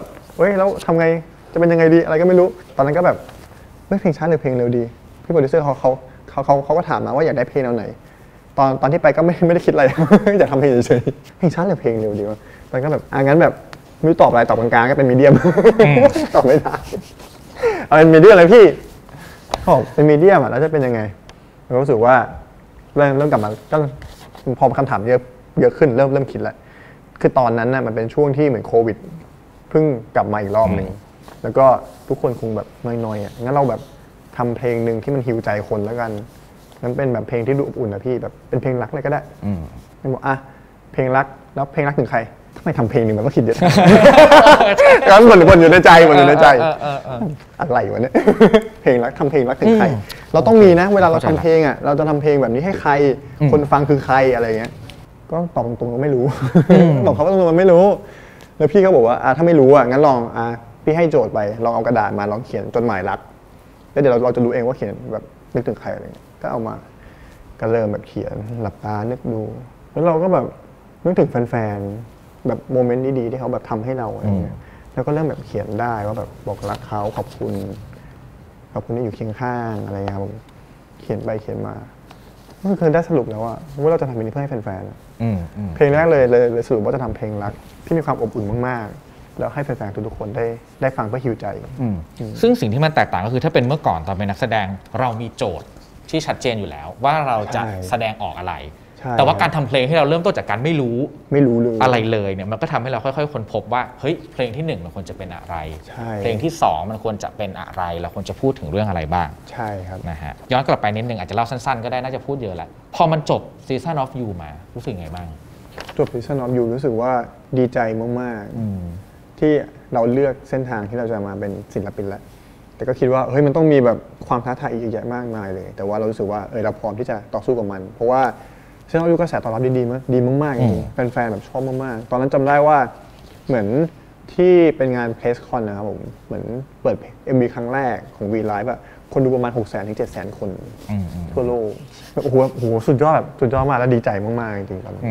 แล้วทำไงจะเป็นยังไงดีอะไรก็ไม่รู้ตอนนั้นก็แบบเพลงช้าหรือเพลงเร็วดีพี่โปรดิวเซอร์เขาก็ถามมาว่าอยากได้เพลงแนวไหนตอนที่ไปก็ไม่ได้คิดอะไรอยากทำเพลงเฉยๆเพลงช้าหรือเพลงเร็วดีวะตอนก็แบบงั้นแบบไม่ตอบอะไรตอบกลางๆก็เป็นมีเดียมตอบไม่ได้เอาเป็นมีเดียมเลยพี่บอกเป็นมีเดียมแล้วจะเป็นยังไงเรารู้สึกว่าเริ่มกลับมาก็พอคำถามเยอะขึ้นเริ่มคิดแล้วคือตอนนั้นน่ะมันเป็นช่วงที่เหมือนโควิดเพิ่งกลับมาอีกรอบนึงแล้วก็ทุกคนคงแบบน้อยๆงั้นเราแบบทำเพลงหนึ่งที่มันฮีลใจคนแล้วกันงั้นเป็นแบบเพลงที่ดูอบอุ่นนะพี่แบบเป็นเพลงรักเลยก็ได้ไม่บอกเพลงรักแล้วเพลงรักถึงใครทำไมทำเพลงหนึ่งมันก็คิดเยอะงั้นวนอยู่ในใจอะไรวะเนี่ยเพลงรักทำเพลงรักถึงใครเราต้องมีนะเวลาเราทำเพลงเราจะทำเพลงแบบนี้ให้ใครคนฟังคือใครอะไรเงี้ยก็ตอบตรงๆก็ไม่รู้บอกเขาว่าตรงๆมันไม่รู้แล้วพี่ก็บอกว่าถ้าไม่รู้งั้นลองพี่ให้โจทย์ไปลองเอากระดาษมาลองเขียนจดหมายรักแล้วเดี๋ยวเราจะรู้เองว่าเขียนแบบนึกถึงใครอะไรเงี้ยก็เอามาก็เริ่มแบบเขียนหลับตานึกดูแล้วเราก็แบบนึกถึงแฟนๆแบบโมเมนต์ดีๆที่เขาแบบทำให้เราอะไรเงี้ยแล้วก็เริ่มแบบเขียนได้ว่าแบบบอกรักเขาขอบคุณที่อยู่เคียงข้างอะไรเงี้ยครับเขียนไปเขียนมาก็คือได้สรุปแล้วว่าเราจะทำเพลงนี้เพื่อให้แฟนๆเพลงแรกเลยสรุปว่าจะทำเพลงรักที่มีความอบอุ่นมากๆแล้วให้แฟนๆทุกๆคนได้ฟังเพื่อฮีลใจซึ่งสิ่งที่มันแตกต่างก็คือถ้าเป็นเมื่อก่อนตอนเป็นนักแสดงเรามีโจทย์ที่ชัดเจนอยู่แล้วว่าเราจะแสดงออกอะไรแต่ว่าการทำเพลงที่เราเริ่มต้นจากการไม่รู้เลยอะไรเลยเนี่ยมันก็ทำให้เราค่อยๆค้นพบว่าเฮ้ยเพลงที่1มันควรจะเป็นอะไรเพลงที่2มันควรจะเป็นอะไรเราควรจะพูดถึงเรื่องอะไรบ้างใช่ครับนะฮะย้อนกลับไปนิดนึงอาจจะเล่าสั้นๆก็ได้น่าจะพูดเยอะแหละพอมันจบ Season of You มารู้สึกไงบ้างจบ Season of You รู้สึกว่าดีใจมากๆที่เราเลือกเส้นทางที่เราจะมาเป็นศิลปินแล้วแต่ก็คิดว่าเฮ้ยมันต้องมีแบบความท้าทายอีกเยอะมากมายเลยแต่ว่าเรารู้สึกว่าเราพร้อมที่จะต่อสู้กับมันเพราราะว่าเส้นอายุกระแสตอบรับดีมากๆจริงแฟนๆแบบชอบมากๆตอนนั้นจำได้ว่าเหมือนที่เป็นงานเพลสคอนนะครับผมเหมือนเปิด MV ครั้งแรกของ V-Live คนดูประมาณ 600,000 ถึง 700,000 คนทั่วโลกโอ้โหสุดยอดมากแล้วดีใจมากๆจริงๆตอนนั้น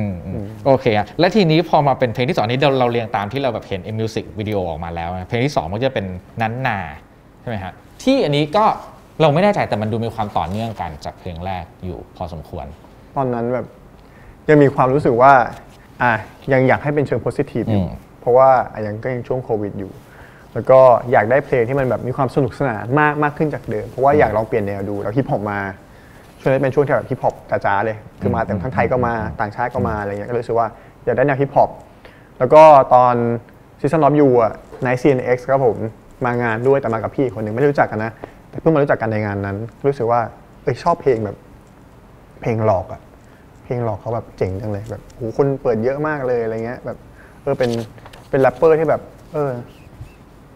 โอเคและทีนี้พอมาเป็นเพลงที่2นี้เราเรียงตามที่เราแบบเห็นมิวสิกวิดีโอออกมาแล้วเพลงที่2มันจะเป็นนั้นนาใช่ไหมฮะที่อันนี้ก็เราไม่แน่ใจแต่มันดูมีความต่อเนื่องกันจากเพลงแรกอยู่พอสมควรตอนนั้นแบบยังมีความรู้สึกว่ายังอยากให้เป็นเชิงโพสิทีฟอยู่เพราะว่ายังช่วงโควิดอยู่แล้วก็อยากได้เพลงที่มันแบบมีความสนุกสนานมากขึ้นจากเดิมเพราะว่าอยากลองเปลี่ยนแนวดูแล้วฮิปฮอปมาช่วงนั้นเป็นช่วงที่แบบฮิปฮอปจ๋าๆเลยคือมาทั้งไทยก็มาต่างชาติก็มาอะไรเงี้ยก็เลยรู้สึกว่าอยากได้แนวฮิปฮอปแล้วก็ตอน Season of You Night CNX ครับผมมางานด้วยแต่มากับพี่คนหนึ่งไม่ได้รู้จักกันนะแต่เพิ่งมารู้จักกันในงานนั้นรู้สึกว่าชอบเพลงแบบเพลงหลอกเพลงหลอกเขาแบบเจ๋งจังเลยแบบโหคนเปิดเยอะมากเลยอะไรเงี้ยแบบเป็นแรปเปอร์ที่แบบ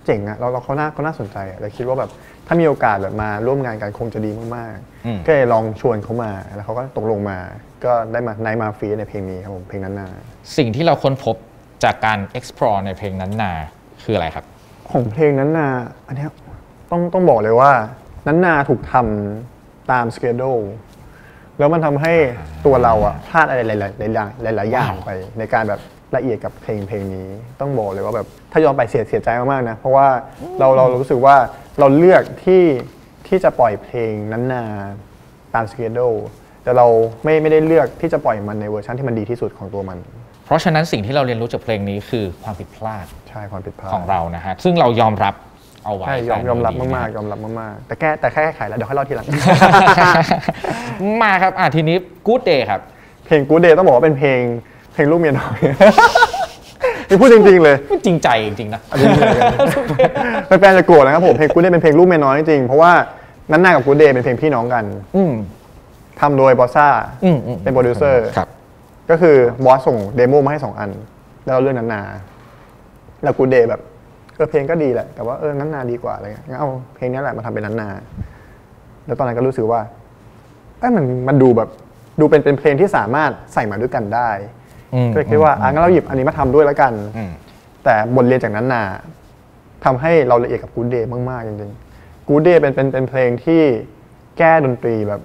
เจ๋งเราเขาน่าสนใจเลยคิดว่าแบบถ้ามีโอกาสแบบมาร่วมงานกันคงจะดีมากๆก็เลยลองชวนเขามาแล้วเขาก็ตกลงมาก็ได้มาในมาฟีในเพลงนี้ครับผมเพลงนั้นนาสิ่งที่เราค้นพบจากการ explore ในเพลงนั้นนา คืออะไรครับของเพลงนั้นนาอันนี้ต้องบอกเลยว่านั้นนาถูกทำตามสเกดูแล้วมันทำให้ตัวเราอะพลาดอะไรหลายอย่างไปในการแบบละเอียดกับเพลงนี้ต้องบอกเลยว่าแบบถ้ายอมไปเสียใจมากๆนะเพราะว่าเรารู้สึกว่าเราเลือกที่จะปล่อยเพลงนั้นนาตามสเกดูแต่เราไม่ได้เลือกที่จะปล่อยมันในเวอร์ชันที่มันดีที่สุดของตัวมันเพราะฉะนั้นสิ่งที่เราเรียนรู้จากเพลงนี้คือความผิดพลาดใช่ความผิดพลาดของเรานะฮะซึ่งเรายอมรับเอาไว้ใช่ยอมรับมากๆยอมรับมากๆแต่แค่ขายแล้วเดี๋ยวค่อยเล่าทีหลัง มาครับทีนี้ Good Day ครับเพลง Good Day ต้องบอกว่าเป็นเพลงลูกเมียน้อยนี่พูดจริงๆเลยจริงใจจริงๆนะแฟนๆจะโกรธนะครับผมเพลง Good Day เป็นเพลงลูกเมียน้อยจริงเพราะว่านั้นนากับ Good Day เป็นเพลงพี่น้องกันทำโดยบอสซ่าเป็นโปรดิวเซอร์ก็คือบอสส่งเดโมมาให้2 อันแล้วเราเลือกนั้นนาแล้ว Good Day แบบเพลงก็ดีแหละแต่ว่านั้นนาดีกว่าอะไรเงี้ยงั้นเอาเพลงนี้แหละมาทำเป็นนั้นนาแล้วตอนนั้นก็รู้สึกว่ามันดูแบบดูเป็นเพลงที่สามารถใส่มาด้วยกันได้ก็เลยคิดว่างั้นเราหยิบอันนี้มาทำด้วยแล้วกันแต่บทเรียนจากนั้นนาทำให้เราละเอียดกับ Good Day มากๆจริงๆ Good Day เป็นเพลงที่แก้ดนตรีแบบ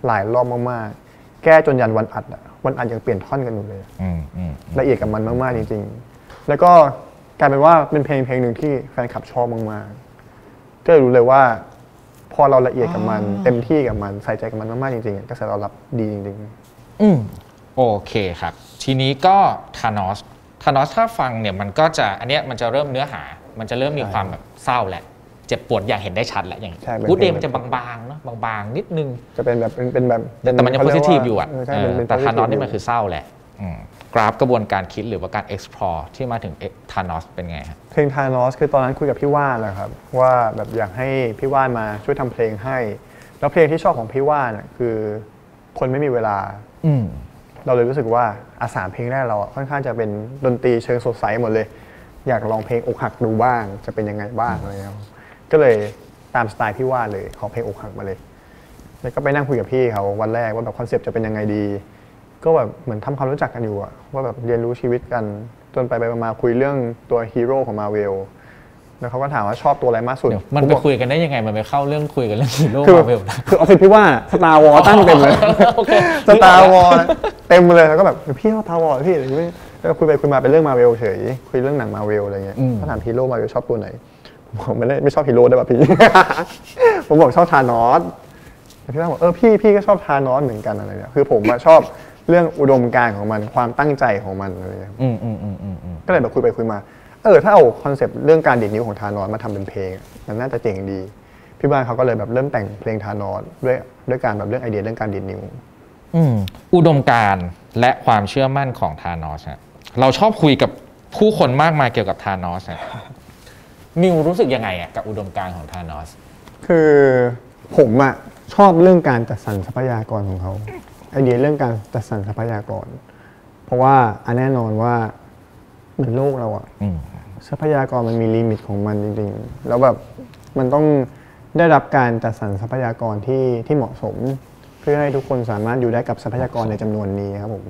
หลายรอบมากๆแก้จนยันวันอัดยังเปลี่ยนท่อนกันอยู่เลยละเอียดกับมันมากๆจริงๆแล้วก็กลายเป็นว่าเป็นเพลงหนึ่งที่แฟนคลับชอบมากๆก็เลยรู้เลยว่าพอเราละเอียดกับมันเต็มที่กับมันใส่ใจกับมันมากๆจริงๆกระแสตอบรับดีจริงๆโอเคครับทีนี้ก็ทานอสถ้าฟังเนี่ยมันก็จะอันเนี้ยมันจะเริ่มเนื้อหามันจะเริ่มมีความแบบเศร้าแหละเจ็บปวดอย่างเห็นได้ชัดแหละอย่างกู๊ดเดย์มันจะบางๆเนาะบางๆนิดนึงจะเป็นแบบแต่มันยังโพสิทีฟอยู่อ่ะแต่ทานอสนี่มันคือเศร้าแหละกราฟกระบวนการคิดหรือว่าการ explore ที่มาถึงทานอสเป็นไงครับเพลงทานอสคือตอนนั้นคุยกับพี่ว่านแหละครับว่าแบบอยากให้พี่ว่านมาช่วยทำเพลงให้แล้วเพลงที่ชอบของพี่ว่านคือคนไม่มีเวลาเราเลยรู้สึกว่า3 เพลงแรกเราค่อนข้างจะเป็นดนตรีเชิงสดใสหมดเลยอยากลองเพลงอกหักดูบ้างจะเป็นยังไงบ้างอะไรเงี้ยก็เลยตามสไตล์พี่ว่านเลยขอเพลงอกหักมาเลยแล้วก็ไปนั่งคุยกับพี่เขาวันแรกว่าแบบคอนเซปต์จะเป็นยังไงดีก็แบบเหมือนทำความรู้จักกันอยู่อะว่าแบบเรียนรู้ชีวิตกันจนไปมาคุยเรื่องตัวฮีโร่ของมาเวลแล้วเขาก็ถามว่าชอบตัวอะไรมากสุดมันไปคุยกันได้ยังไงมันไปเข้าเรื่องคุยกันเรื่องฮีโร่มาเวลคือออฟฟิศพี่ว่าสตาร์วอลตั้งเต็มเลยสตาร์วอลเต็มเลยแล้วก็แบบพี่ชอบสตาร์วอลพี่แล้วคุยไปคุยมาเป็นเรื่องมาเวลเฉยคุยเรื่องหนังมาเวลอะไรเงี้ยเขาถามฮีโร่มาเวลชอบตัวไหนผมไม่ชอบฮีโร่ได้ป่ะพี่ผมบอกชอบธานอสพี่ว่าบอกพี่ก็ชอบธานอสเหมือนกันอะไรเนี่ยคือผมชอบเรื่องอุดมการณ์ของมันความตั้งใจของมันอะไรอย่างเงี้ยก็เลยแบบคุยไปคุยมาถ้าเอาคอนเซปต์เรื่องการดีดนิ้วของธานอสมาทำเป็นเพลงมันน่าจะเจ๋งดีพี่บ้านเขาก็เลยแบบเริ่มแต่งเพลงธานอสด้วยการแบบเรื่องไอเดียเรื่องการดีดนิ้วอุดมการณ์และความเชื่อมั่นของธานอสเราชอบคุยกับผู้คนมากมายเกี่ยวกับธานอสมิวรู้สึกยังไงกับอุดมการณ์ของธานอสคือผมชอบเรื่องการจัดสรรทรัพยากรของเขาไอเดียเรื่องการจัดสรรทรัพยากรเพราะว่าแน่นอนว่าเหมือนโลกเราทรัพยากรมันมีลิมิตของมันจริงๆแล้วแบบมันต้องได้รับการจัดสรรทรัพยากรที่เหมาะสมเพื่อให้ทุกคนสามารถอยู่ได้กับทรัพยากรในจำนวนนี้ครับผม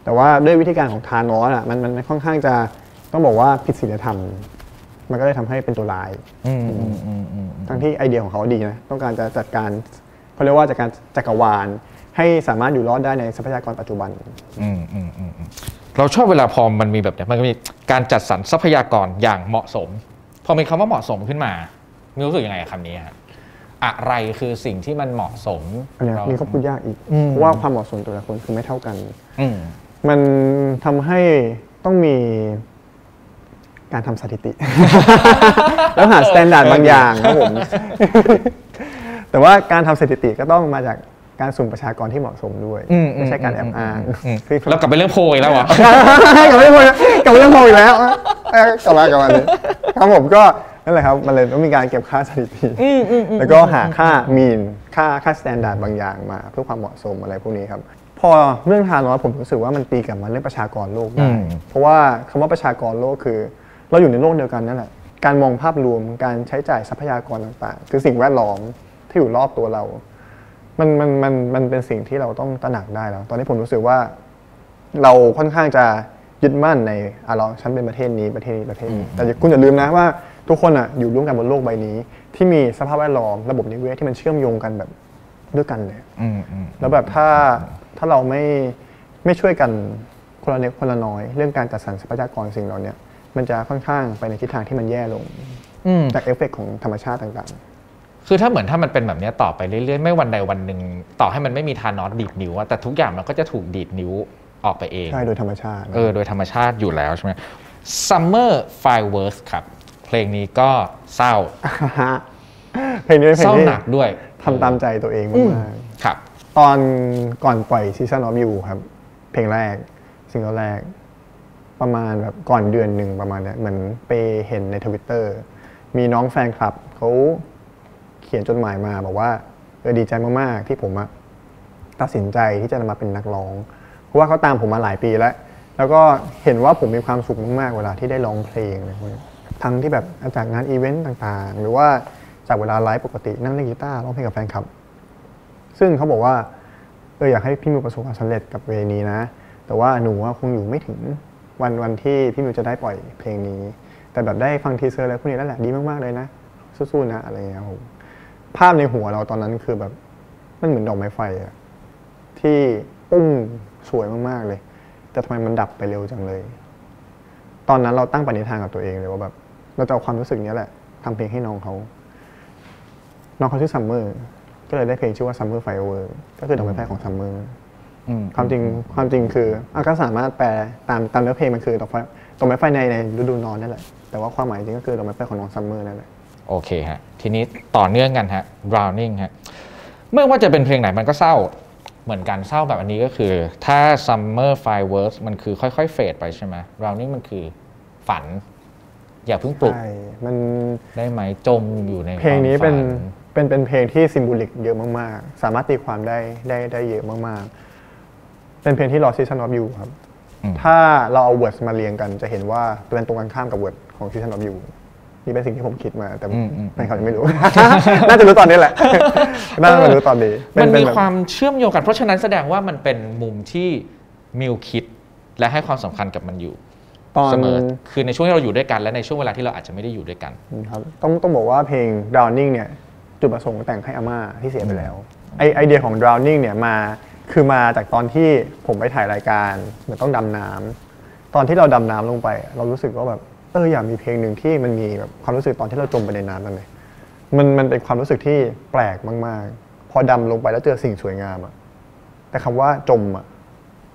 แต่ว่าด้วยวิธีการของธานอสมันค่อนข้างจะต้องบอกว่าผิดศีลธรรมมันก็เลยทำให้เป็นตัวร้ายทั้งที่ไอเดียของเขาดีนะต้องการจะจัดการเขาเรียกว่าจัดการจักรวาลให้สามารถอยู่รอดได้ในทรัพยากรปัจจุบันเราชอบเวลาพอมันมีแบบนี้มันก็มีการจัดสรรทรัพยากรอย่างเหมาะสมพอมีคำว่าเหมาะสมขึ้นมามีรู้สึกยังไงกับคำนี้ฮะอะไรคือสิ่งที่มันเหมาะสมอันนี้ก็พูดยากอีกเพราะว่าความเหมาะสมแต่ละคนคือไม่เท่ากันมันทำให้ต้องมีการทำสถิติ แล้วหามาตรฐานบางอย่างครับผมแต่ว่าการทำสถิติก็ต้องมาจากการสุ่มประชากรที่เหมาะสมด้วยไม่ใช่การแอบอ้างเรากลับไปเรื่องโพยแล้วเหรอกลับไปเรื่องโพยอีกแล้วกลับมาเลยครับผมก็นั่นแหละครับมันเลยต้องมีการเก็บค่าสถิติแล้วก็หาค่ามีนค่ามาตรฐานบางอย่างมาเพื่อความเหมาะสมอะไรพวกนี้ครับพอเรื่องทานอสผมรู้สึกว่ามันตีกลับมาเรื่องประชากรโลกได้เพราะว่าคำว่าประชากรโลกคือเราอยู่ในโลกเดียวกันนั่นแหละการมองภาพรวมการใช้จ่ายทรัพยากรต่างๆคือสิ่งแวดล้อมที่อยู่รอบตัวเรามันเป็นสิ่งที่เราต้องตระหนักได้แล้วตอนนี้ผมรู้สึกว่าเราค่อนข้างจะ ยึดมั่นในเราฉันเป็นประเทศนี้ประเทศนี้ประเทศนี้แต่คุณอย่าลืมนะว่าทุกคนอยู่ร่วมกันบนโลกใบนี้ที่มีสภาพแวดล้อมระบบนิเวศที่มันเชื่อมโยงกันแบบด้วยกันเลยแล้วแบบถ้าเราไม่ช่วยกันคนละเล็กคนละน้อยเรื่องการจัดสรรทรัพยากรสิ่งเหล่านี้มันจะค่อนข้างไปในทิศทางที่มันแย่ลงจากเอฟเฟกต์ของธรรมชาติต่างๆคือถ้ามันเป็นแบบนี้ต่อไปเรื่อยๆไม่วันใดวันหนึ่งต่อให้มันไม่มีธานอสดีดนิ้วแต่ทุกอย่างมันก็จะถูกดีดนิ้วออกไปเองใช่โดยธรรมชาติโดยธรรมชาติอยู่แล้วใช่ไหม Summer Fireworks ครับเพลงนี้ก็เศร้าเพลงนี้เป็นเพลงที่เศร้าหนักด้วยทำตามใจตัวเองมากๆครับตอนก่อนปล่อย Season of You ครับเพลงแรกซิงเกิลแรกประมาณแบบก่อนเดือนหนึ่งประมาณนี้เหมือนไปเห็นใน Twitter มีน้องแฟนคลับเขาเขียนจดหมายมาบอกว่าดีใจมากๆที่ผมตัดสินใจที่จะมาเป็นนักร้องเพราะว่าเขาตามผมมาหลายปีแล้วก็เห็นว่าผมมีความสุขมากๆเวลาที่ได้ร้องเพลงอะไรพวกนี้ทั้งที่แบบจากงานอีเวนต์ต่างๆหรือว่าจากเวลาไลฟ์ปกตินั่งเล่นกีตาร์ร้องเพลงกับแฟนคลับซึ่งเขาบอกว่าอยากให้พี่มิวประสบความสำเร็จกับเวนี้นะแต่ว่าหนูคงอยู่ไม่ถึงวันที่พี่มิวจะได้ปล่อยเพลงนี้แต่แบบได้ฟังทีเซอร์แล้วพวกนี้แล้วแหละดีมากๆเลยนะสู้ๆนะอะไรอย่างเงี้ยผมภาพในหัวเราตอนนั้นคือแบบมันเหมือนดอกไม้ไฟที่ปุ้งสวยมากๆเลยแต่ทำไมมันดับไปเร็วจังเลยตอนนั้นเราตั้งปณิธานกับตัวเองเลยว่าแบบเราจะเอาความรู้สึกนี้แหละทำเพลงให้น้องเขาชื่อซัมเมอร์ก็เลยได้เพลงชื่อว่า Summer Fireworks ก็คือดอกไม้ไฟของซัมเมอร์ความจริงคือก็สามารถแปลตามเนื้อเพลงมันคือดอกไม้ไฟในฤดูร้อนนั่นแหละแต่ว่าความหมายจริงก็คือดอกไม้ไฟของน้องซัมเมอร์นั่นแหละโอเคฮะทีนี้ต่อเนื่องกันฮะ Drowning ฮะไม่ว่าจะเป็นเพลงไหนมันก็เศร้าเหมือนกันเศร้าแบบอันนี้ก็คือถ้า Summer Fireworks มันคือค่อยๆเฟดไปใช่ไหม Drowning มันคือฝันอย่าเพิ่งปลุกมันได้ไหมจมอยู่ในเพลงนี้เป็นเพลงที่ซิมโบลิกเยอะมากๆสามารถตีความได้เยอะมากๆเป็นเพลงที่รอ Season of You ครับถ้าเราเอา words มาเรียงกันจะเห็นว่าเป็นตรงกันข้ามกับ word ของ Season of You นี่เป็นสิ่งที่ผมคิดมาแต่แฟนคลับยังไม่รู้ น่าจะรู้ตอนนี้แหละน่าจะรู้ตอนนี้มันมีความเชื่อมโยงกันเพราะฉะนั้นแสดงว่ามันเป็นมุมที่มิวคิดและให้ความสำคัญกับมันอยู่เสมอคือในช่วงที่เราอยู่ด้วยกันและในช่วงเวลาที่เราอาจจะไม่ได้อยู่ด้วยกันครับต้องบอกว่าเพลง Drowning เนี่ยจุดประสงค์แต่งให้อาม่าที่เสียไปแล้วไอเดียของ Drowning เนี่ยมาจากตอนที่ผมไปถ่ายรายการเหมือนต้องดำน้ำตอนที่เราดำน้ำลงไปเรารู้สึกว่าแบบอยากมีเพลงหนึ่งที่มันมีแบบความรู้สึกตอนที่เราจมไปในน้ำนั่นเลยมันเป็นความรู้สึกที่แปลกมากๆพอดำลงไปแล้วเจอสิ่งสวยงามแต่คำว่าจม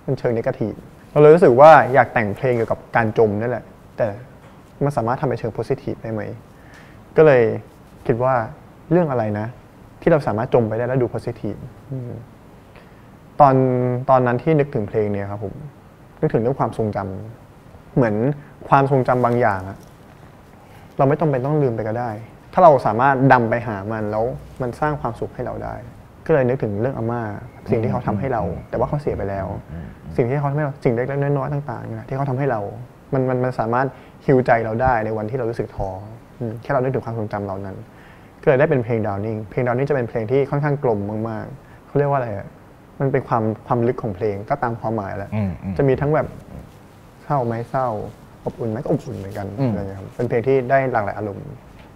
มันเชิงเนกาทีฟเราเลยรู้สึกว่าอยากแต่งเพลงเกี่ยวกับการจมนั่นแหละแต่มันสามารถทำเป็นเชิงโพสิทีฟได้ไหมก็เลยคิดว่าเรื่องอะไรนะที่เราสามารถจมไปได้แล้วดูโพสิทีฟตอนนั้นที่นึกถึงเพลงนี้ครับผมนึกถึงเรื่องความทรงจำเหมือนความทรงจำบางอย่างเราไม่ต้องลืมไปก็ได้ถ้าเราสามารถดำไปหามันแล้วมันสร้างความสุขให้เราได้ก็เลยนึกถึงเรื่องอาม่าสิ่งที่เขาทำให้เราแต่ว่าเขาเสียไปแล้วสิ่งที่เขาทำให้เราสิ่งเล็กๆน้อยๆต่างๆที่เขาทำให้เรามันสามารถฮีลใจเราได้ในวันที่เรารู้สึกท้อแค่เรานึกถึงความทรงจำเหล่านั้นก็เลยได้เป็นเพลง Drowning เพลง Drowning จะเป็นเพลงที่ค่อนข้างกลมมากๆเขาเรียกว่าอะไรมันเป็นความลึกของเพลงก็ตามความหมายแหละจะมีทั้งแบบเศร้าไหมเศร้าอบอุ่นไหมก็อบอุ่นเหมือนกันอะไรอย่างเงี้ยครับเป็นเพลงที่ได้หลากหลายอารมณ์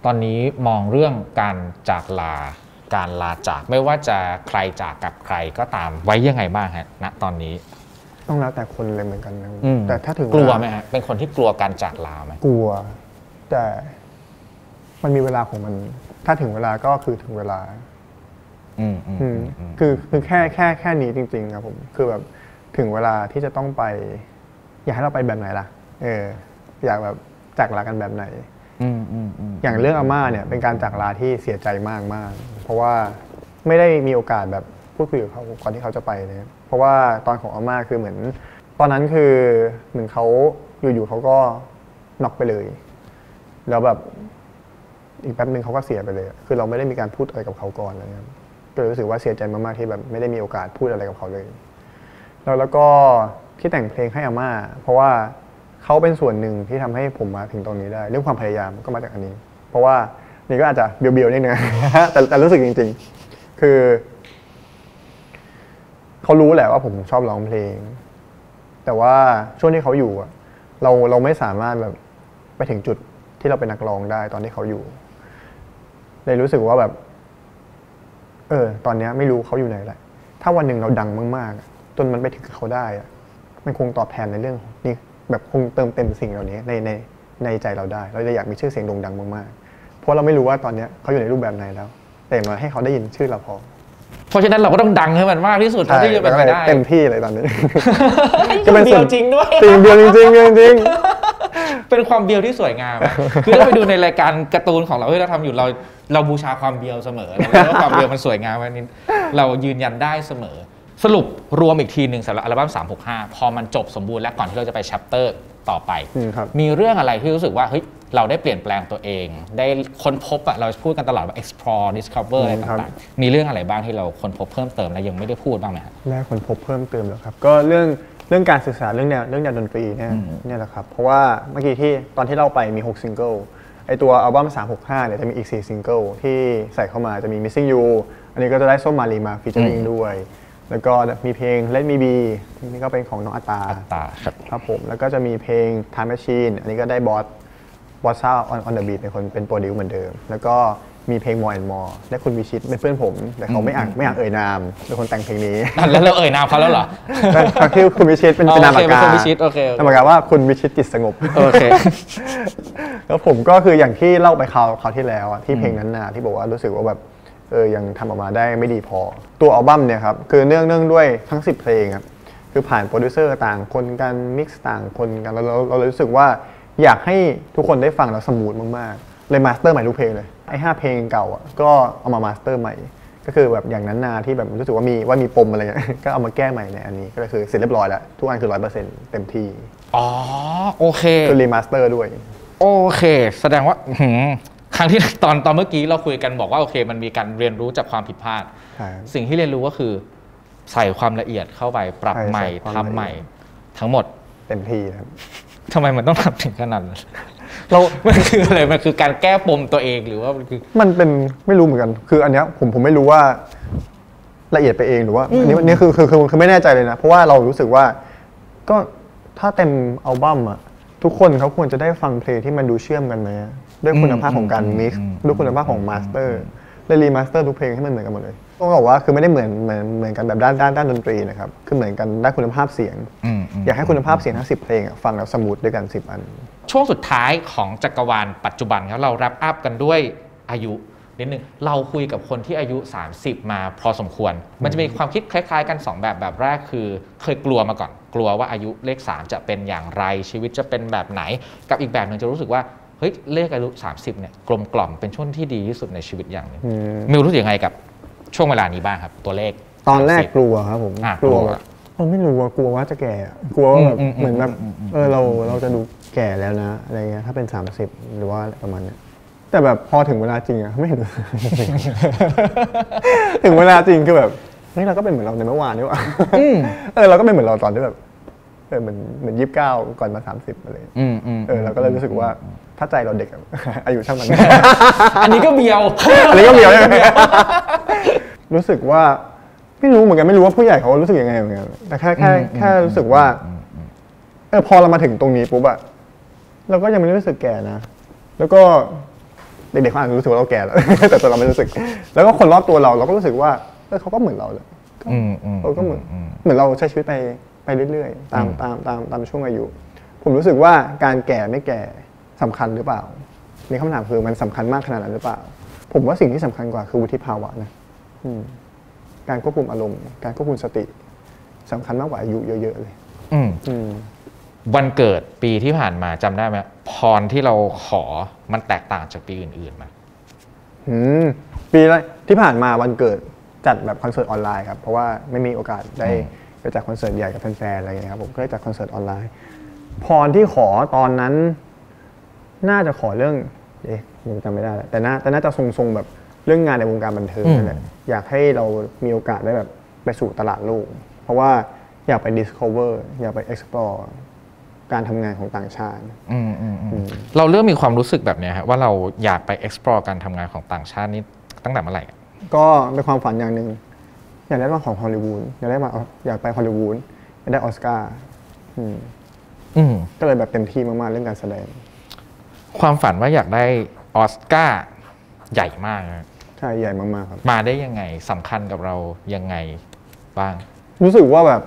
ตอนนี้มองเรื่องการจากลาการลาจากไม่ว่าจะใครจากกับใครก็ตามไว้ยังไงบ้างฮะณตอนนี้ต้องแล้วแต่คนเลยเหมือนกันนะแต่ถ้าถึงกลัวไหมฮะเป็นคนที่กลัวการจากลาไหมกลัวแต่มันมีเวลาของมันถ้าถึงเวลาก็คือถึงเวลาคือแค่นี้จริงๆครับผมคือแบบถึงเวลาที่จะต้องไปอยากให้เราไปแบบไหนล่ะอยากแบบจากลากันแบบไหนอย่างเรื่องอาม่าเนี่ยเป็นการจากลาที่เสียใจมากเพราะว่าไม่ได้มีโอกาสแบบพูดคุยกับเขาก่อนที่เขาจะไปเลยเพราะว่าตอนของอาม่าคือเหมือนตอนนั้นคือเหมือนเขาอยู่ๆเขาก็น็อกไปเลยแล้วแบบอีกแป๊บนึงเขาก็เสียไปเลยคือเราไม่ได้มีการพูดอะไรกับเขาก่อนอะไรเงี้ยก็เลยรู้สึกว่าเสียใจมากๆที่แบบไม่ได้มีโอกาสพูดอะไรกับเขาเลยแล้วก็ที่แต่งเพลงให้อาม่าเพราะว่าเขาเป็นส่วนหนึ่งที่ทำให้ผมมาถึงตรงนี้ได้เรื่องความพยายามก็มาจากอันนี้เพราะว่านี่ก็อาจจะเบียวๆนิดนึง แต่รู้สึกจริงๆคือเขารู้แหละว่าผมชอบร้องเพลงแต่ว่าช่วงที่เขาอยู่ เราไม่สามารถแบบไปถึงจุดที่เราเป็นนักร้องได้ตอนที่เขาอยู่เลยรู้สึกว่าแบบตอนนี้ไม่รู้เขาอยู่ไหนแหละถ้าวันหนึ่งเราดังมากๆจนมันไปถึงเขาได้มันคงตอบแทนในเรื่องนี้แบบคงเติมเต็มสิ่งเหล่านี้ในใจเราได้เราจะอยากมีชื่อเสียงโด่งดังมากๆเพราะเราไม่รู้ว่าตอนนี้เขาอยู่ในรูปแบบไหนแล้วแต่มาให้เขาได้ยินชื่อเราพอเพราะฉะนั้นเราก็ต้องดังให้มันมากที่สุดเท่าที่จะเป็นไปได้เต็มที่เลยตอนนี้จะเป็นเบียวจริงด้วยจริงเบียวจริงจริงเป็นความเบียวที่สวยงามคือถ้าไปดูในรายการการ์ตูนของเราที่เราทำอยู่เราบูชาความเบียวเสมอแล้วความเบียวมันสวยงามวันนี้เรายืนยันได้เสมอสรุปรวมอีกทีหนึ่งสำหรับอัลบั้ม365พอมันจบสมบูรณ์และก่อนที่เราจะไปแชปเตอร์ต่อไปมีเรื่องอะไรที่รู้สึกว่าเฮ้ยเราได้เปลี่ยนแปลงตัวเองได้ค้นพบเราพูดกันตลอดว่า explore discover อะไรต่างๆมีเรื่องอะไรบ้างที่เราค้นพบเพิ่มเติมและยังไม่ได้พูดบ้างไหมครับได้ค้นพบเพิ่มเติมแล้วครับก็เรื่องการศึกษาเรื่องแนวดนตรีเนี่ยแหละครับเพราะว่าเมื่อกี้ที่ตอนที่เล่าไปมี6ซิงเกิลไอตัวอัลบั้ม365เนี่ยจะมีอีก4ซิงเกิลที่ใส่เข้ามาจะมี Missing You อันนี้ก็จะได้ส้มมารีมาฟีเจอริ่งด้วยแล้วก็มีเพลง Let Me Be นี่ก็เป็นของน้องอัตตาครับผมแล้วก็จะมีเพลง Time Machine อันนี้ก็ได้บอสซ่า on the beat เป็นโปรดิวเหมือนเดิมแล้วก็มีเพลง More and More และคุณวิชิตเป็นเพื่อนผมแต่เขาไม่อ่านเอ่ยนามเป็นคนแต่งเพลงนี้แล้วเราเอ่ยนามเขาแล้วเหรอที่คุณวิชิตเป็นนามปากกานามปากกาว่าคุณวิชิตจิตสงบโอเคแล้วผมก็คืออย่างที่เล่าไปคราวที่แล้วที่เพลงนั้นที่บอกว่ารู้สึกว่าแบบยังทำออกมาได้ไม่ดีพอตัวอัลบั้มเนี่ยครับคือเนื่องด้วยทั้ง10เพลงครับคือผ่านโปรดิวเซอร์ต่างคนกันมิกซ์ต่างคนกันเราเลยรู้สึกว่าอยากให้ทุกคนได้ฟังแล้วสมูทมากๆเลยมาสเตอร์ใหม่ทุกเพลงเลยไอ้5เพลงเก่าก็เอามาสเตอร์ใหม่ก็คือแบบอย่างนั้นนาที่แบบรู้สึกว่ามีปมอะไรเงี้ยก็เอามาแก้ใหม่ในอันนี้ก็คือเสร็จเรียบร้อยแล้วทุกอันคือ 100% เต็มที่อ๋อโอเคคือรีมาสเตอร์ด้วยโอเคแสดงว่าครั้งที่ตอนเมื่อกี้เราคุยกันบอกว่าโอเคมันมีการเรียนรู้จากความผิดพลาดสิ่งที่เรียนรู้ก็คือใส่ความละเอียดเข้าไปปรับใหม่ทำใหม่ทั้งหมดเต็มที่ครับทำไมมันต้องทำถึงขนาดนั้นมันคืออะไรมันคือการแก้ปมตัวเองหรือว่ามันเป็นไม่รู้เหมือนกันคืออันเนี้ยผมไม่รู้ว่าละเอียดไปเองหรือว่าอันนี้คือไม่แน่ใจเลยนะเพราะว่าเรารู้สึกว่าก็ถ้าเต็มอัลบั้มทุกคนเขาควรจะได้ฟังเพลงที่มันดูเชื่อมกันไหมด้วยคุณภาพของการมิกซ์ด้วยคุณภาพของมาสเตอร์เลยรีมาสเตอร์ทุกเพลงให้มันเหมือนกันหมดเลยต้องบอกว่าคือไม่ได้เหมือนกันแบบด้านดนตรีนะครับคือเหมือนกันด้านคุณภาพเสียงอยากให้คุณภาพเสียงทั้ง10เพลงฟังแล้วสมูทด้วยกัน10อันช่วงสุดท้ายของจักรวาลปัจจุบันครับเราแรปอัพกันด้วยอายุนิดนึงเราคุยกับคนที่อายุ30มาพอสมควรมันจะมีความคิดคล้ายๆกัน2แบบแรกคือเคยกลัวมาก่อนกลัวว่าอายุเลข3จะเป็นอย่างไรชีวิตจะเป็นแบบไหนกับอีกแบบนึงจะรู้สึกว่าเฮ้ยเลขอายุ30เนี่ยกลมกล่อมเป็นช่วงที่ดีที่สุดในชีวิตอย่างนึงมิวรู้สึกยังไงกับช่วงเวลานี้บ้างครับตัวเลขตอนแรกกลัวครับผมกลัวเราไม่รู้กลัวว่าจะแก่กลัวว่าแบบเหมือนแบบเราจะดูแก่แล้วนะอะไรเงี้ยถ้าเป็น30หรือว่าประมาณนี้แต่แบบพอถึงเวลาจริงไม่เห็นถึงเวลาจริงคือแบบเฮ้ยเราก็เป็นเหมือนเราในเมื่อวานนี่หว่าเราก็เป็นเหมือนเราตอนที่แบบเหมือน29ก่อนมา30อะไรเราก็เลยรู้สึกว่าถ้าใจเราเด็กอายุช่างมันอันนี้ก็เบียวรู้สึกว่าไม่รู้เหมือนกันไม่รู้ว่าผู้ใหญ่เขารู้สึกยังไงเหมือนกันแต่แค่รู้สึกว่าพอเรามาถึงตรงนี้ปุ๊บเราก็ยังไม่รู้สึกแก่นะแล้วก็เด็กๆเขาอาจจะรู้สึกว่าเราแก่แล้วแต่ตัวเราไม่รู้สึกแล้วก็คนรอบตัวเราก็รู้สึกว่าเขาก็เหมือนเราเลยเขาก็เหมือนเราใช้ชีวิตไปเรื่อยๆตามช่วงอายุผมรู้สึกว่าการแก่ไม่แก่สำคัญหรือเปล่ามีคำถามคือมันสำคัญมากขนาดนั้นหรือเปล่าผมว่าสิ่งที่สำคัญกว่าคือวุฒิภาวะนะการควบคุมอารมณ์การควบคุมสติสำคัญมากกว่าอายุเยอะๆเลยวันเกิดปีที่ผ่านมาจำได้ไหมพรที่เราขอมันแตกต่างจากปีอื่นๆไหมปีที่ผ่านมาวันเกิดจัดแบบคอนเสิร์ตออนไลน์ครับเพราะว่าไม่มีโอกาสได้ไปจัดคอนเสิร์ตใหญ่กับแฟนๆอะไรอย่างเงี้ยครับผมก็ได้จัดคอนเสิร์ตออนไลน์พรที่ขอตอนนั้นน่าจะขอเรื่องยังจำไม่ได้แต่น่าจะทรงๆแบบเรื่องงานในวงการบันเทิงนั่นแหละอยากให้เรามีโอกาสได้แบบไปสู่ตลาดโลกเพราะว่าอยากไป discover อยากไป explore การทำงานของต่างชาติเราเริ่มมีความรู้สึกแบบนี้ครับว่าเราอยากไป explore การทำงานของต่างชาตินี้ตั้งแต่เมื่อไหร่ก็เป็นความฝันอย่างหนึ่งอยากได้มาของฮอลลีวูดอยากไปฮอลลีวูดอยากได้ออสการ์ ก็เลยแบบเต็มที่มากๆเรื่องการแสดงความฝันว่าอยากได้ออสการ์ใหญ่มากใช่ใหญ่มากๆครับมาได้ยังไงสำคัญกับเรายังไงบ้างรู้สึกว่าแบบ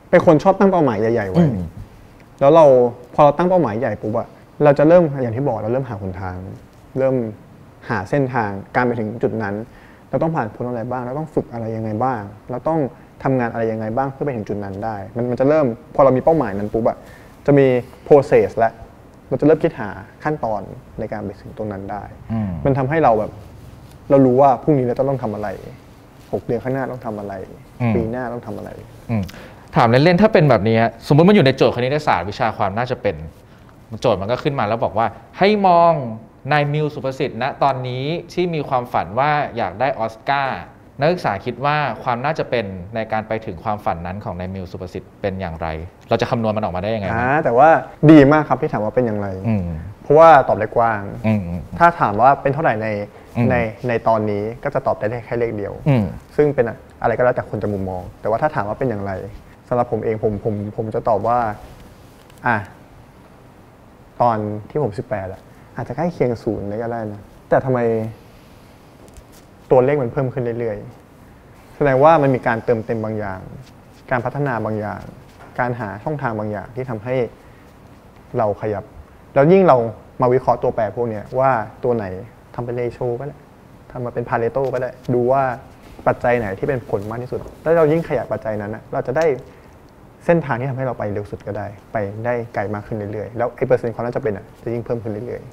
เป็นคนชอบตั้งเป้าหมายใหญ่ๆไว้แล้วเราพอเราตั้งเป้าหมายใหญ่ปุ๊บอะเราจะเริ่มอย่างที่บอกเราเริ่มหาหนทางเริ่มหาเส้นทางการไปถึงจุดนั้นเราต้องผ่านพ้นอะไรบ้างเราต้องฝึกอะไรยังไงบ้างเราต้องทำงานอะไรยังไงบ้างเพื่อไปถึงจุดนั้นได้มันจะเริ่มพอเรามีเป้าหมายนั้นปุ๊บอะจะมี process และเราจะเริ่มคิดหาขั้นตอนในการไปถึงตรงนั้นได้มันทำให้เราแบบเรารู้ว่าพรุ่งนี้เราต้องทำอะไร6 เดือนข้างหน้าต้องทำอะไรปีหน้าต้องทำอะไรถามเล่นๆถ้าเป็นแบบนี้สมมติมันอยู่ในโจทย์คณิตศาสตร์วิชาความน่าจะเป็นโจทย์มันก็ขึ้นมาแล้วบอกว่าให้มองนายมิวสุภสิทธิ์ณตอนนี้ที่มีความฝันว่าอยากได้ออสการ์นักศึกษาคิดว่าความน่าจะเป็นในการไปถึงความฝันนั้นของนายมิวสุภสิทธิ์เป็นอย่างไรเราจะคำนวณมันออกมาได้ยังไงแต่ว่าดีมากครับที่ถามว่าเป็นอย่างไรเพราะว่าตอบได้กว้างถ้าถามว่าเป็นเท่าไหร่ในตอนนี้ก็จะตอบได้แค่เลขเดียวซึ่งเป็นอะไรก็แล้วแต่คนจะมุมมองแต่ว่าถ้าถามว่าเป็นอย่างไรสำหรับผมเองผมจะตอบว่าตอนที่ผม18อาจจะใกล้เคียง0เลยก็ได้นะแต่ทำไมตัวเลขมันเพิ่มขึ้นเรื่อยๆแสดงว่ามันมีการเติมเต็มบางอย่างการพัฒนาบางอย่างการหาช่องทางบางอย่างที่ทำให้เราขยับแล้วยิ่งเรามาวิเคราะห์ตัวแปรพวกนี้ว่าตัวไหนทำเป็นเรโชก็ได้ทำมาเป็นพาเรโตก็ได้ดูว่าปัจจัยไหนที่เป็นผลมากที่สุดแล้วเรายิ่งขยายปัจจัยนั้นเราจะได้เส้นทางที่ทำให้เราไปเร็วสุดก็ได้ไปได้ไกลมากขึ้นเรื่อยๆแล้วไอ้เปอร์เซ็นต์ความน่าจะเป็นจะยิ่งเพิ่มขึ้นเรื่อยๆ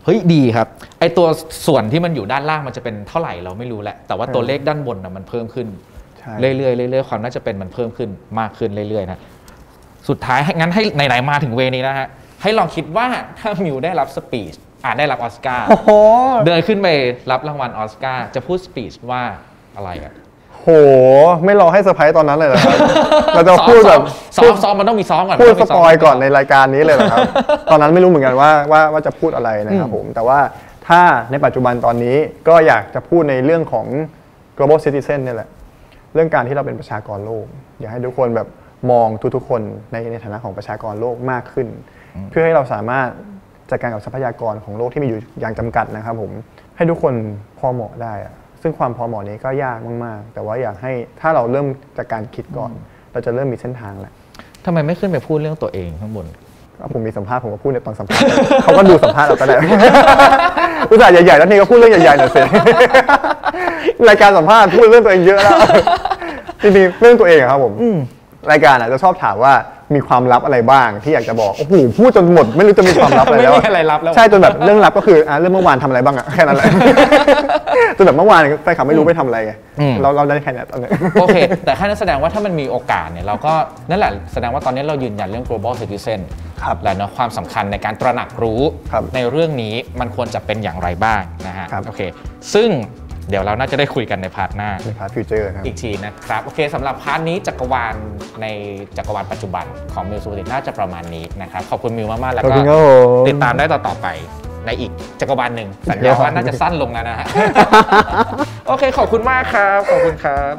เฮ้ยดีครับไอ้ตัวส่วนที่มันอยู่ด้านล่างมันจะเป็นเท่าไหร่เราไม่รู้แหละแต่ว่าตัวเลขด้านบนมันเพิ่มขึ้นเรื่อยๆความน่าจะเป็นมันเพิ่มขึ้นมากขึ้นเรื่อยๆนะสุดท้ายงั้นให้ไหนๆมาถึงเวนี้นะฮะให้ลองคิดว่าถ้ามิวได้รับสปีชได้รับออสการ์เดินขึ้นไปรับรางวัลออสการ์จะพูดสปีชว่าอะไรไม่รอให้เซอร์ไพรส์ตอนนั้นเลยเหรอครับเราจะพูดแบบซ้อมมันต้องมีซ้อมก่อนพูดสปอยก่อนในรายการนี้เลยเหรอครับตอนนั้นไม่รู้เหมือนกันว่าจะพูดอะไรนะครับผมแต่ว่าถ้าในปัจจุบันตอนนี้ก็อยากจะพูดในเรื่องของ global citizen นี่แหละเรื่องการที่เราเป็นประชากรโลกอยากให้ทุกคนแบบมองทุกๆคนในฐานะของประชากรโลกมากขึ้นเพื่อให้เราสามารถจัดการกับทรัพยากรของโลกที่มีอยู่อย่างจำกัดนะครับผมให้ทุกคนพอเหมาะได้ซึ่งความพอเหมาะนี้ก็ยากมากๆแต่ว่าอยากให้ถ้าเราเริ่มจากการคิดก่อนเราจะเริ่มมีเส้นทางแหละทำไมไม่ขึ้นไปพูดเรื่องตัวเองข้างบนผมมีสัมภาษณ์ผมก็พูดในตอนสัมภาษณ์เขาก็ดูสัมภาษณ์เราก็ได้อุตส่าห์ใหญ่ๆแล้วนี่ก็พูดเรื่องใหญ่ๆหน่อยสิรายการสัมภาษณ์พูดเรื่องตัวเองเยอะแล้วจริงๆเรื่องตัวเองครับผมรายการจะชอบถามว่ามีความลับอะไรบ้างที่อยากจะบอกโอ้โหพูดจนหมดไม่รู้จะมีความลับอะไรแล้วไม่มีอะไรลับแล้วใช่จนแบบเรื่องลับก็คือเรื่องเมื่อวานทำอะไรบ้างแค่นั้นแหละจนแบบเมื่อวานแฟนคลับไม่รู้ไปทำอะไรเราได้แค่นี้ตอนนี้โอเคแต่แค่นั้นแสดงว่าถ้ามันมีโอกาสเนี่ยเราก็นั่นแหละแสดงว่าตอนนี้เรายืนยันเรื่อง global citizen และนะความสำคัญในการตระหนักรู้ในเรื่องนี้มันควรจะเป็นอย่างไรบ้างนะฮะโอเคซึ่งเดี๋ยวเราน่าจะได้คุยกันในพาร์ทหน้าในพาร์ทฟิวเจอร์อีกทีนะครับโอเคสำหรับพาร์ทนี้จักรวาลในจักรวาลปัจจุบันของมิวสุภสิทธิ์น่าจะประมาณนี้นะครับขอบคุณมิวมากๆแล้วก็ติดตามได้ต่อไปในอีกจักรวาลหนึ่งสัญญาว่าน่าจะสั้นลงแล้วนะฮะโอเคขอบคุณมากครับขอบคุณครับ